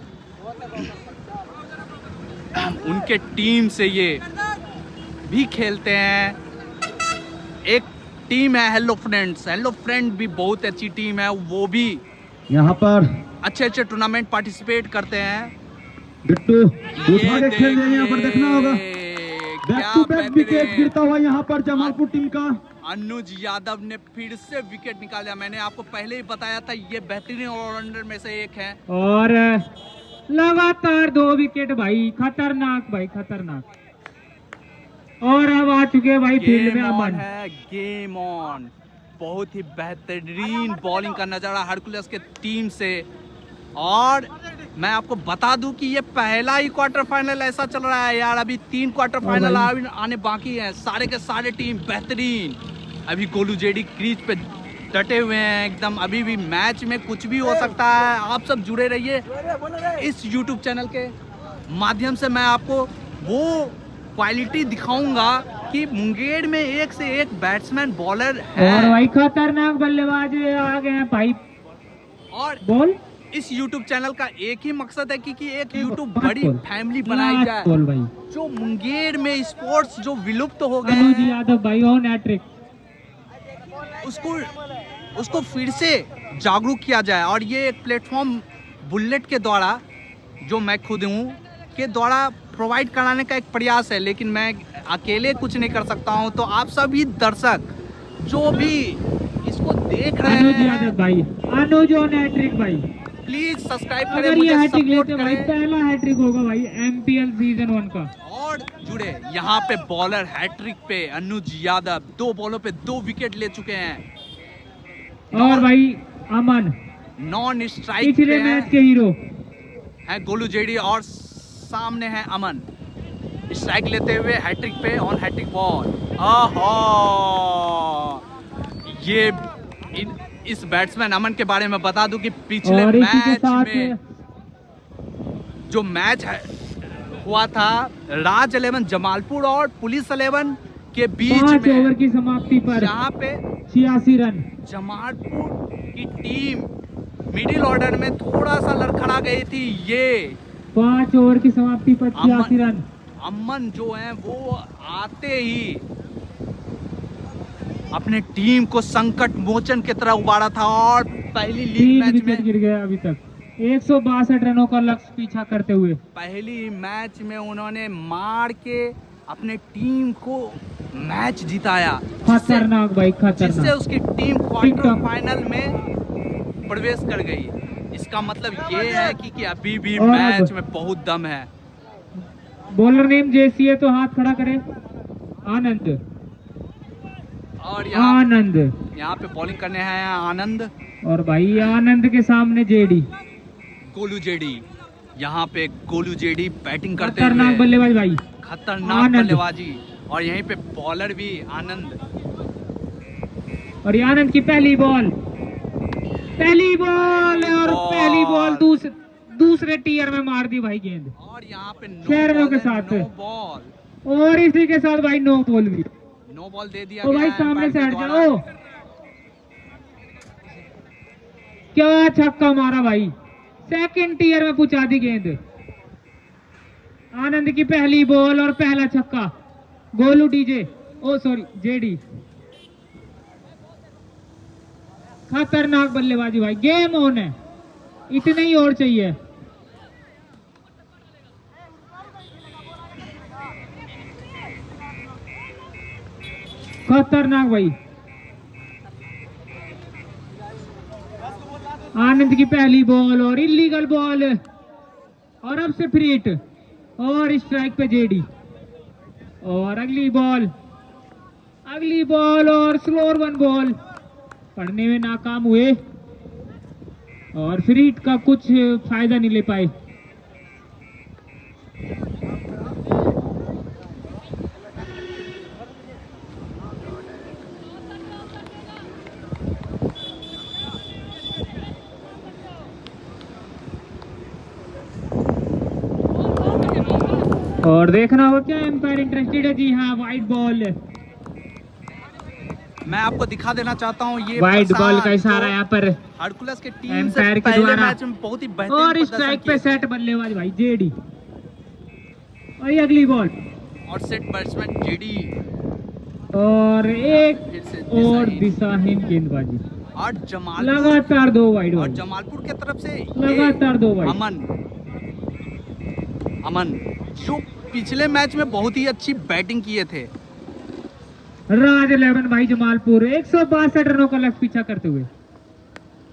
उनके टीम से ये भी खेलते हैं। एक टीम है हेलो फ्रेंड्स। हेलो फ्रेंड भी बहुत अच्छी टीम है, वो भी यहाँ पर अच्छे अच्छे टूर्नामेंट पार्टिसिपेट करते हैं। बिट्टू उठा के खेल रहे हैं, यहाँ पर देखना होगा। बैक टू बैक विकेट गिरता हुआ यहाँ पर जमालपुर टीम का। अनुज यादव ने फिर से विकेट निकाला। मैंने आपको पहले ही बताया था ये बेहतरीन ऑलराउंडर में से एक है। और लगातार 2 विकेट भाई, खतरनाक भाई खतरनाक। और अब आ चुके हैं भाई फील्ड में गेम ऑन अमन। है, गेम ऑन। बहुत ही बेहतरीन बॉलिंग का नजारा हरकुलस के टीम से। और मैं आपको बता दूं कि ये पहला ही क्वार्टर फाइनल ऐसा चल रहा है यार। अभी 3 क्वार्टर फाइनल आने बाकी हैं। सारे के सारे टीम बेहतरीन। अभी गोलू जेडी क्रीज पे डटे हुए हैं एकदम। अभी भी मैच में कुछ भी हो सकता है। आप सब जुड़े रहिए इस यूट्यूब चैनल के माध्यम से। मैं आपको वो क्वालिटी दिखाऊंगा कि मुंगेर में एक से एक बैट्समैन बॉलर है। और भाई खतरनाक बल्लेबाज आ गए हैं भाई। और बोल इस YouTube चैनल का एक ही मकसद है कि एक YouTube बात बड़ी बोल। फैमिली बनाई बात जाए। बोल भाई। जो मुंगेर में स्पोर्ट्स जो विलुप्त हो गए अनुज हैं, यादव भाई ऑन हैट्रिक। उसको फिर से जागरूक किया जाए। और ये एक प्लेटफॉर्म बुलेट के द्वारा, जो मैं खुद हूँ, के द्वारा प्रोवाइड कराने का एक प्रयास है। लेकिन मैं अकेले कुछ नहीं कर सकता हूँ। तो आप सभी दर्शक जो भी इसको देख रहे अनुज हैं, यादव भाई, अनुज ऑन हैट्रिक भाई। प्लीज सब्सक्राइब करें, अगर ये मुझे हैट्रिक सपोर्ट लेते भाई, करें पहला हैट्रिक होगा भाई MPL सीजन 1 का। और जुड़े। यहाँ पे बॉलर हैट्रिक पे अनुज यादव 2 बॉलों पे 2 विकेट ले चुके हैं। और भाई अमन नॉन स्ट्राइक पिछले पे मैच के हीरो। है गोलू जेडी और सामने है अमन। स्ट्राइक लेते हुए हैट्रिक पे ऑन हैट्रिक बॉल। आहा, ये इस बैट्समैन अमन के बारे में बता दूं कि पिछले और इसी के मैच साथ में जो मैच हुआ था राज 11 जमालपुर और पुलिस 11 के बीच 5 ओवर में, की समाप्ति पर जहाँ पे 86 रन। जमालपुर की टीम मिडिल ऑर्डर में थोड़ा सा लड़खड़ा गई थी। ये 5 ओवर की समाप्ति पर 86 रन। अमन जो है वो आते ही अपने टीम को संकट मोचन की तरह उबारा था। और पहली लीग 3 मैच विकेट में, गिर गया अभी तक 162 रनों का लक्ष्य पीछा करते हुए। पहली मैच में उन्होंने मार के अपने टीम को मैच जिताया, खतरनाक भाई जिससे खतरनाक। उसकी टीम क्वार्टर फाइनल में प्रवेश कर गई। इसका मतलब ये है कि अभी भी और मैच में बहुत दम है। बॉलर नेम जेसी है तो हाथ खड़ा करे। आनंद, और यहाँ आनंद। पे बॉलिंग करने हैं आनंद और भाई आनंद के सामने जेडी। गोलू जेडी। यहाँ पे गोलू जेडी बैटिंग करते खतरनाक हुए बल्लेबाज भाई। खतरनाक आनंद। बल्लेबाजी। और यहीं पे बॉलर भी आनंद। और ये आनंद की पहली बॉल और पहली बॉल दूसरे टीयर में मार दी भाई गेंद। और यहाँ पे शेरों के साथ। No ball. और इसी के साथ भाई नो बॉल भी। नो बॉल दे दिया तो गया भाई है सामने से अंपायर हट के द्वारा। जाओ। क्या छक्का मारा भाई, सेकंड टीयर में पहुंचा दी गेंद। आनंद की पहली बॉल और पहला छक्का। गोलू डीजे, ओ सॉरी जेडी। खतरनाक बल्लेबाजी भाई, गेम ऑन है, इतने ही और चाहिए। खतरनाक भाई। आनंद की पहली बॉल और इलीगल बॉल। और अब से फ्री हिट और स्ट्राइक पे जेडी। और अगली बॉल और स्लोअर 1 बॉल पढ़ने में नाकाम हुए और फ्री हिट का कुछ फायदा नहीं ले पाए। और देखना हो क्या एम्पायर इंटरेस्टेड है। जी हाँ, वाइट बॉल। मैं आपको दिखा देना चाहता हूँ ये वाइट प्रसाद बॉल का इशारा यहाँ पर हरकुलस के टीम एम्पायर से के पहले द्वारा। मैच में बहुत ही बेहतरीन और प्रदर्शन स्ट्राइक पे किए। सेट बल्लेबाज भाई जेडी। और ये अगली बॉल और सेट बैट्समैन जेडी। और एक फिर से और दिशाहीन। दिशाहीन गेंदबाजी। और जमालपुर लगातार 2 वाइड और वाली। जमालपुर की तरफ से लगातार 2 वाइड। अमन जो पिछले मैच में बहुत ही अच्छी बैटिंग किए थे। राज 11 भाई जमालपुर 162 रनों का लक्ष्य पीछा करते हुए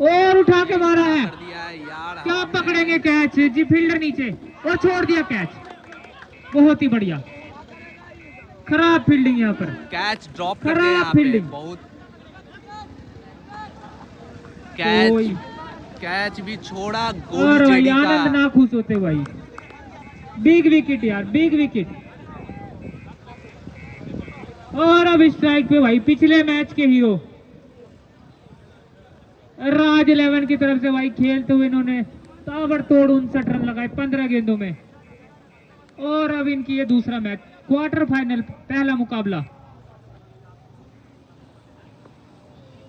और उठा के मारा है। कर दिया है यार। क्या पकड़ेंगे कैच जी, फील्डर नीचे और छोड़ दिया कैच। बहुत ही बढ़िया, खराब फील्डिंग यहाँ पर। कैच ड्रॉप कर खराब दिया यहाँ पे। फील्डिंग। बहुत कोई- कैच भी छोड़ा। और गोलू भाई जेडी आनंद का ना खुश होते भाई। बिग विकेट यार, बिग विकेट। और अब स्ट्राइक पे भाई पिछले मैच के हीरो राज 11 की तरफ से भाई खेलते हुए इन्होंने ताबड़तोड़ 59 रन लगाए 15 गेंदों में। और अब इनकी ये दूसरा मैच, क्वार्टर फाइनल पहला मुकाबला।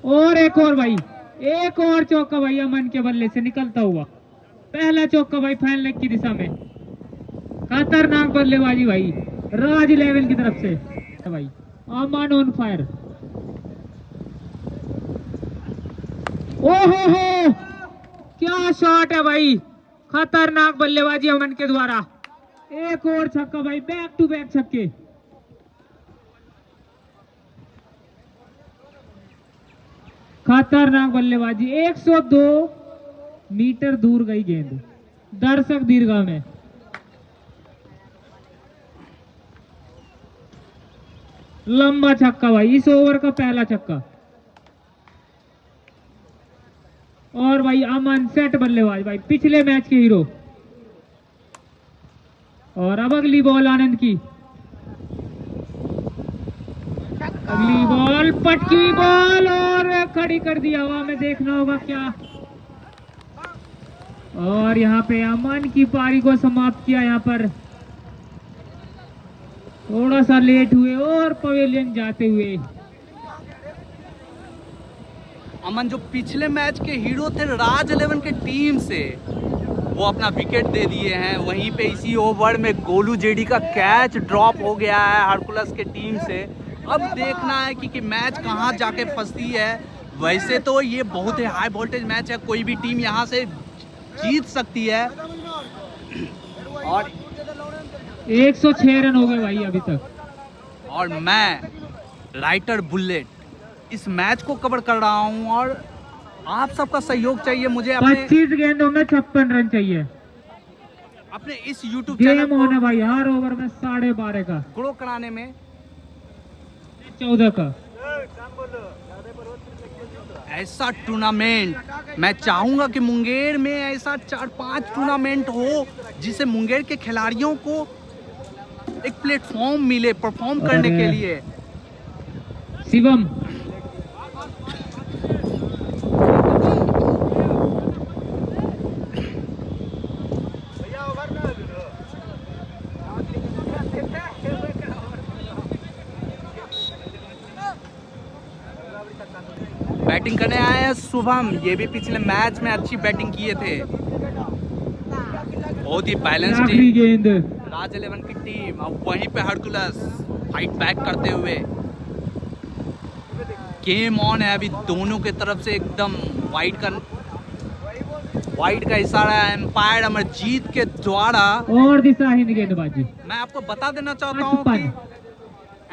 और एक और भाई, एक और चौका भाई अमन के बल्ले से निकलता हुआ। पहला चौका भाई फाइनल लेग की दिशा में। खतरनाक बल्लेबाजी भाई राज 11 की तरफ से। भाई अमन ऑन फायर। ओहो हो, क्या शॉट है भाई। खतरनाक बल्लेबाजी अमन के द्वारा। एक और छक्का भाई, बैक टू बैक छक्के। खतरनाक बल्लेबाजी। 102 मीटर दूर गई गेंद दर्शक दीर्घा में। लंबा छक्का भाई, इस ओवर का पहला छक्का। और भाई अमन सेट बल्लेबाज भाई, पिछले मैच के हीरो। और अब अगली बॉल आनंद की। अगली बॉल पटकी बॉल और खड़ी कर दी हवा में। देखना होगा क्या। और यहाँ पे अमन की पारी को समाप्त किया। यहाँ पर थोड़ा सा लेट हुए और पवेलियन जाते हुए। अमन जो पिछले मैच के हीरो थे राज 11 के टीम से, वो अपना विकेट दे दिए हैं। वहीं पे इसी ओवर में गोलू जेडी का कैच ड्रॉप हो गया है हरकुलस के टीम से। अब देखना है कि मैच कहां जाके फंसती है। वैसे तो ये बहुत ही हाई वोल्टेज मैच है, कोई भी टीम यहां से जीत सकती है। और 106 रन हो गए भाई अभी तक। और मैं राइटर बुलेट इस मैच को कवर कर रहा हूं और आप सबका सहयोग चाहिए मुझे। अपने 25 गेंदों में 56 रन चाहिए। अपने इस YouTube चैनल गेम होने को भाई हर ओवर में 12.5 का, ग्रो कराने में 14 का। ऐसा टूर्नामेंट मैं चाहूंगा कि मुंगेर में ऐसा 4-5 टूर्नामेंट हो जिससे मुंगेर के खिलाड़ियों को एक प्लेटफॉर्म मिले परफॉर्म करने के लिए। शिवम बैटिंग करने आए हैं शुभम, ये भी पिछले मैच में अच्छी बैटिंग किए थे। बहुत ही बैलेंस आखिरी टीम गेंद। राज 11 की टीम। अब वहीं पे हरकुलस फाइट बैक करते हुए। गेम ऑन है अभी दोनों की तरफ से। एकदम वाइड का इशारा है एम्पायर अमरजीत के द्वारा। और दिशाहीन गेंदबाजी। मैं आपको बता देना चाहता हूँ कि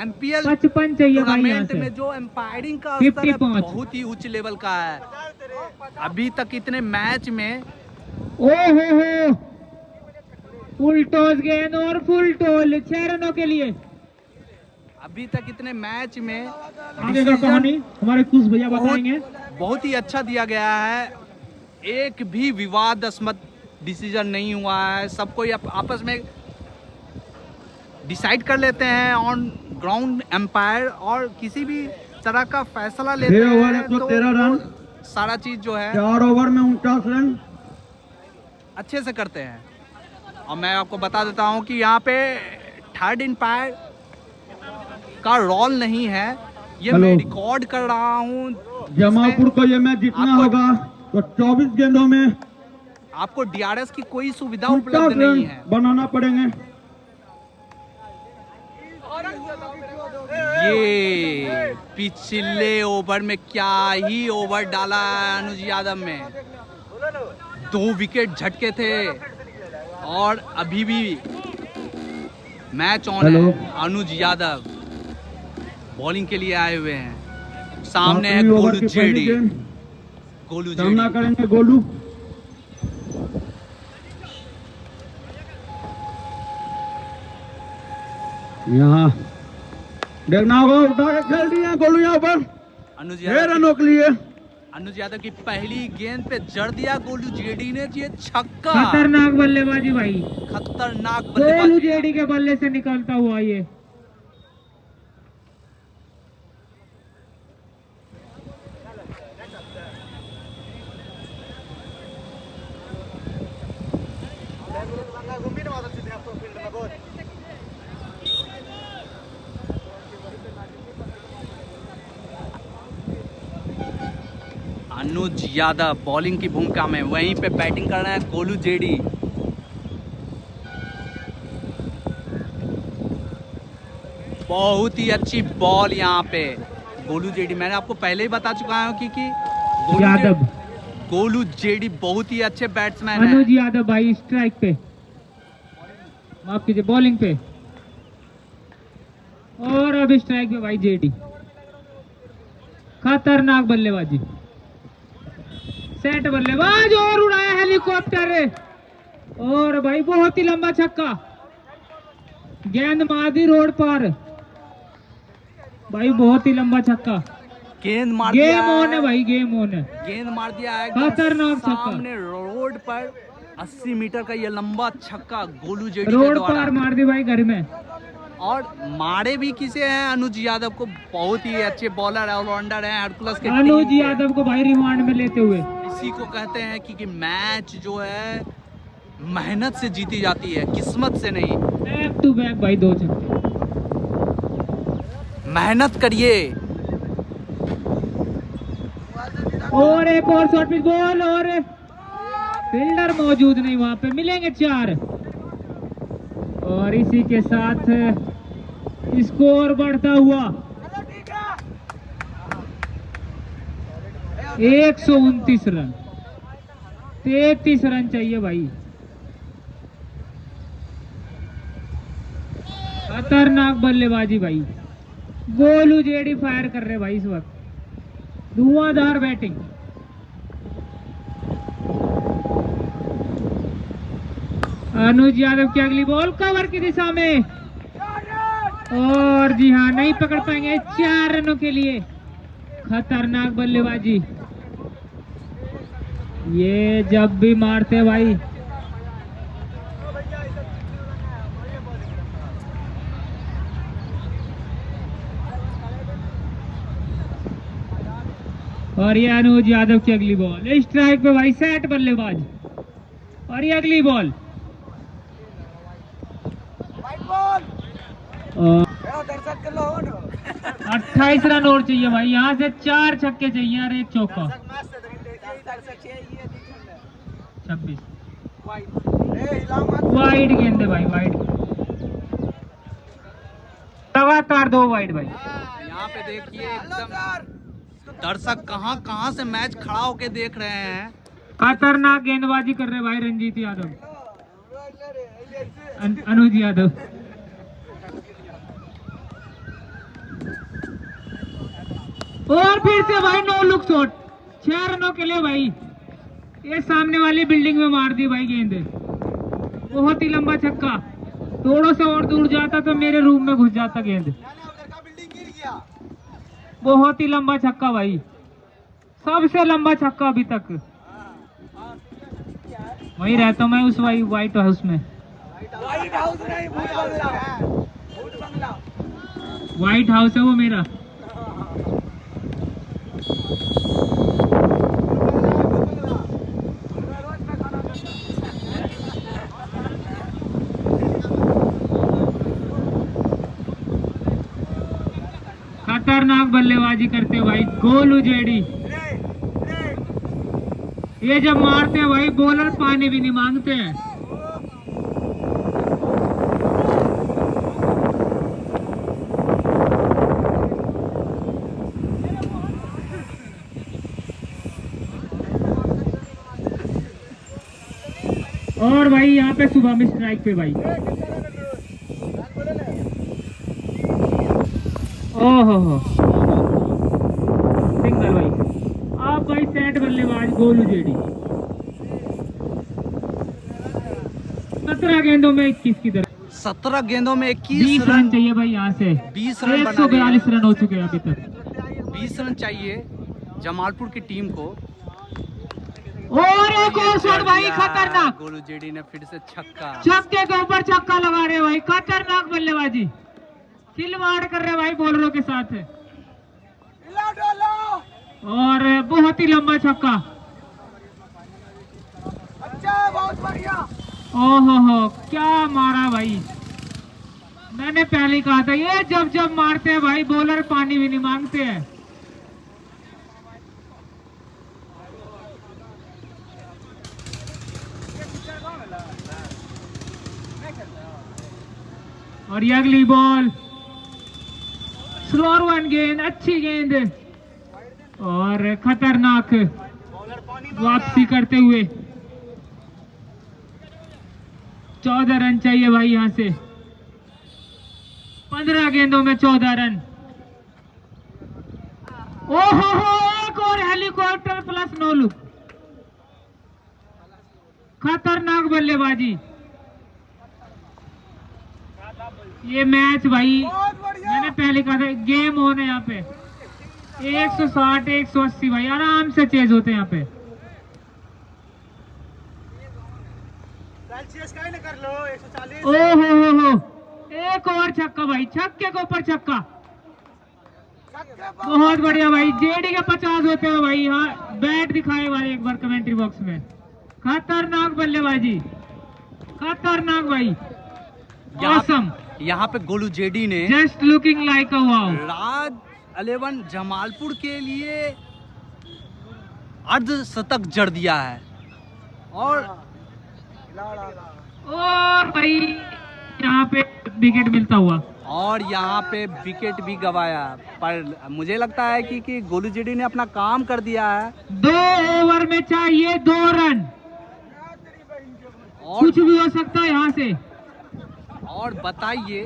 एमपीएल 55 चाहिए भाई यहाँ टूर्नामेंट से। में जो एम्पायरिंग का स्तर है 55 बहुत ही उच्च लेवल का है। अभी तक इतने मैच में ओ हो, फुल टॉस गेंद और फुल टोल 6 रनों के लिए। अभी तक इतने मैच में आगे का कहानी हमारे कुछ भैया बताएंगे। बहुत ही अच्छा दिया गया है। एक भी विवादास्पद डिसीजन नहीं हुआ है। सब कोई आपस में डिसाइड कर लेते हैं ऑन ग्राउंड एम्पायर, और किसी भी तरह का फैसला लेते 6 ओवर हैं 113 रन, सारा चीज जो है 4 ओवर में 49 रन। अच्छे से करते हैं। और मैं आपको बता देता हूं कि यहाँ पे थर्ड एम्पायर का रोल नहीं है। ये हेलो। मैं रिकॉर्ड कर रहा हूँ। जमालपुर को ये मैच जीतना आपको- होगा तो 24 गेंदों में आपको डीआरएस की कोई सुविधा 50 उपलब्ध रन नहीं है। बनाना पड़ेंगे। ये पिछले ओवर में क्या ही ओवर डाला है अनुज यादव में। 2 विकेट झटके थे और अभी भी मैच ऑन है। अनुज यादव बॉलिंग के लिए आए हुए हैं। सामने है गोलू जेडी। गोलू सामना जेडी करेंगे गोलू। यहाँ देखना होगा, उठा के खेल दिया गोलू यहाँ पर अनुज 6 यादव रनों के लिए। अनुज यादव की पहली गेंद पे जड़ दिया गोलू जेडी ने। ये छक्का, खतरनाक बल्लेबाजी भाई, खतरनाक गोलू बल्लेबाजी। जेडी के बल्ले से निकलता हुआ ये। अनुज यादव बॉलिंग की भूमिका में, वहीं पे बैटिंग कर रहे हैं गोलू जेडी। बहुत ही अच्छी बॉल यहाँ पे गोलू जेडी। मैंने आपको पहले ही बता चुका हूँ कि यादव, गोलू जेडी बहुत ही अच्छे बैट्समैन हैं। अनुज यादव भाई स्ट्राइक पे, माफ कीजिए बॉलिंग पे, और अब स्ट्राइक पे भाई जेडी। खतरनाक बल्लेबाजी, सेट बल्लेबाज और उड़ाया हेलीकॉप्टर, और भाई बहुत ही लंबा छक्का। गेंद मार दी रोड पर भाई, बहुत ही लंबा छक्का। गेंद मार गेम दिया ऑन है भाई, गेम ऑन है। गेंद मार दिया है खतरनाक छक्का। सामने रोड पर 80 मीटर का ये लंबा छक्का गोलू जेडी के रोड द्वारा। पर मार दी भाई घर में। और मारे भी किसे हैं? अनुज यादव को। बहुत ही अच्छे बॉलर ऑलराउंडर हैं हरकुलस के अनुज टीम के। यादव को भाई रिमांड में लेते हुए। इसी को कहते हैं कि मैच जो है मेहनत से जीती जाती है, किस्मत से नहीं। बैक टू बैक भाई 2 छक्के। मेहनत करिए। और एक और शॉर्ट पिच बॉल, और फील्डर मौजूद नहीं वहां पे, मिलेंगे 4। और इसी के साथ स्कोर बढ़ता हुआ 129 रन। 33 रन चाहिए भाई। खतरनाक बल्लेबाजी भाई, गोलू जेडी फायर कर रहे भाई इस वक्त, धुआंधार बैटिंग। अनुज यादव की अगली बॉल कवर की दिशा में, और जी हाँ नहीं पकड़ पाएंगे 4 रनों के लिए। खतरनाक बल्लेबाजी, ये जब भी मारते भाई और ये अनुज यादव की अगली बॉल स्ट्राइक पे भाई, सेट बल्लेबाज। और ये अगली बॉल 28 रन और चाहिए भाई, यहाँ से 4 छक्के चाहिए और 1 चौका। 26 वाइड गेंद है भाई, वाइड। लगातार 2 वाइड भाई। यहाँ पे देखिए एकदम दर्शक कहाँ कहाँ से मैच खड़ा होके देख रहे हैं। खतरनाक गेंदबाजी कर रहे भाई रंजीत यादव, अनुज यादव। और फिर से भाई नो लुक शॉट, 6 रनों के लिए भाई। ये सामने वाली बिल्डिंग में मार दी भाई गेंद, बहुत ही लंबा छक्का। थोड़ा सा और दूर जाता तो मेरे रूम में घुस जाता गेंद। बहुत ही लंबा छक्का भाई, सबसे लंबा छक्का अभी तक। वही रहता हूँ मैं उस व्हाइट हाउस में। व्हाइट हाउस है वो मेरा। खतरनाक बल्लेबाजी करते भाई गोलू जेडी। ये जब मारते हैं भाई बॉलर पानी भी नहीं मांगते हैं। और भाई यहाँ पे शुभम स्ट्राइक पे भाई। ओहो सिंगल भाई। अब भाई सेट बल्लेबाज गोलू जेडी। 17 गेंदों में 21 की तरफ 17 गेंदों में 20 21 रन रन चाहिए भाई यहाँ से। 20 रन बना 142 रन हो चुके हैं अभी तक। 20 रन चाहिए जमालपुर की टीम को। और एक और शॉट भाई खतरनाक। गोलू जेडी ने फिर से छक्का। छक्के के ऊपर छक्का लगा रहे भाई, खतरनाक बल्लेबाजी। खिलवाड़ कर रहे भाई बॉलरों के साथ। और बहुत ही लंबा छक्का। अच्छा, बहुत बढ़िया। ओहो क्या मारा भाई। मैंने पहले कहा था ये जब जब मारते हैं भाई बॉलर पानी भी नहीं मांगते हैं। और ये अगली बॉल स्लोअर वन गेंद, अच्छी गेंद और खतरनाक वापसी करते हुए। 14 रन चाहिए भाई यहां से। 15 गेंदों में 14 रन। ओहो एक और हेलीकॉप्टर प्लस नो लुक। खतरनाक बल्लेबाजी। ये मैच भाई मैंने पहले कहा था गेम ऑन है यहाँ पे। 160 180 भाई आराम से चेज होते हैं यहाँ पे। ओहो एक और छक्का भाई, छक्के के ऊपर छक्का। बहुत बढ़िया भाई। जेडी के 50 होते हैं भाई। यहाँ बैट दिखाए भाई एक बार कमेंट्री बॉक्स में। खतरनाक बल्लेबाजी, खतरनाक भाई। ऑसम। यहाँ पे गोलू जेडी ने जस्ट लुकिंग लाइक अ वाव। राज 11 जमालपुर के लिए अर्ध शतक जड़ दिया है। और भाई यहाँ पे विकेट मिलता हुआ। और यहाँ पे विकेट भी गवाया। पर मुझे लगता है कि गोलू जेडी ने अपना काम कर दिया है। 2 ओवर में चाहिए 2 रन। और कुछ भी हो सकता है यहाँ से। और बताइए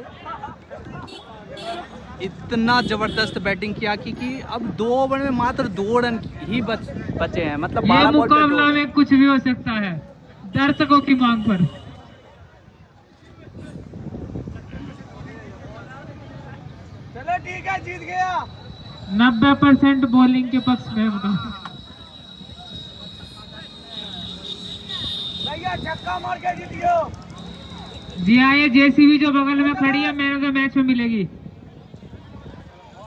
इतना जबरदस्त बैटिंग किया कि अब 2 ओवर में मात्र 2 रन ही बचे हैं। मतलब ये 12 बॉल पे 2 मुकाबला में कुछ भी हो सकता है दर्शकों की मांग पर। चलो ठीक है, जीत गया। 90% बॉलिंग के पक्ष में बताऊं। भैया छक्का मार के जीत गयो। जी हाँ, ये जेसीबी जो बगल में खड़ी है मैन ऑफ द मैच में मिलेगी।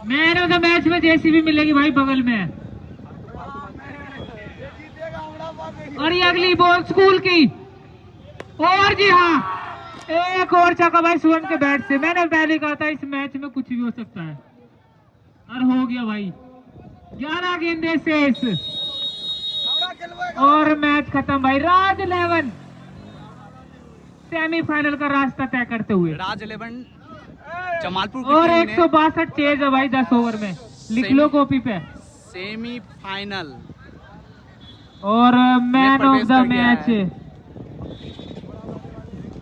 मैन ऑफ द मैच में जेसीबी मिलेगी भाई बगल में। और ये अगली बॉल स्कूल की। और जी हाँ एक और छक्का भाई सुवन के बैट से। मैंने पहले कहा था इस मैच में कुछ भी हो सकता है और हो गया भाई। 11 गेंदे शेष और मैच खत्म भाई। राज 11 सेमीफाइनल का रास्ता तय करते हुए। राज 11 जमालपुर की और टीम ने 162 चेज है भाई 10 ओवर में। लिख लो कॉपी पे। सेमीफाइनल और मैन ऑफ प्रवेश द कर गया मैच है।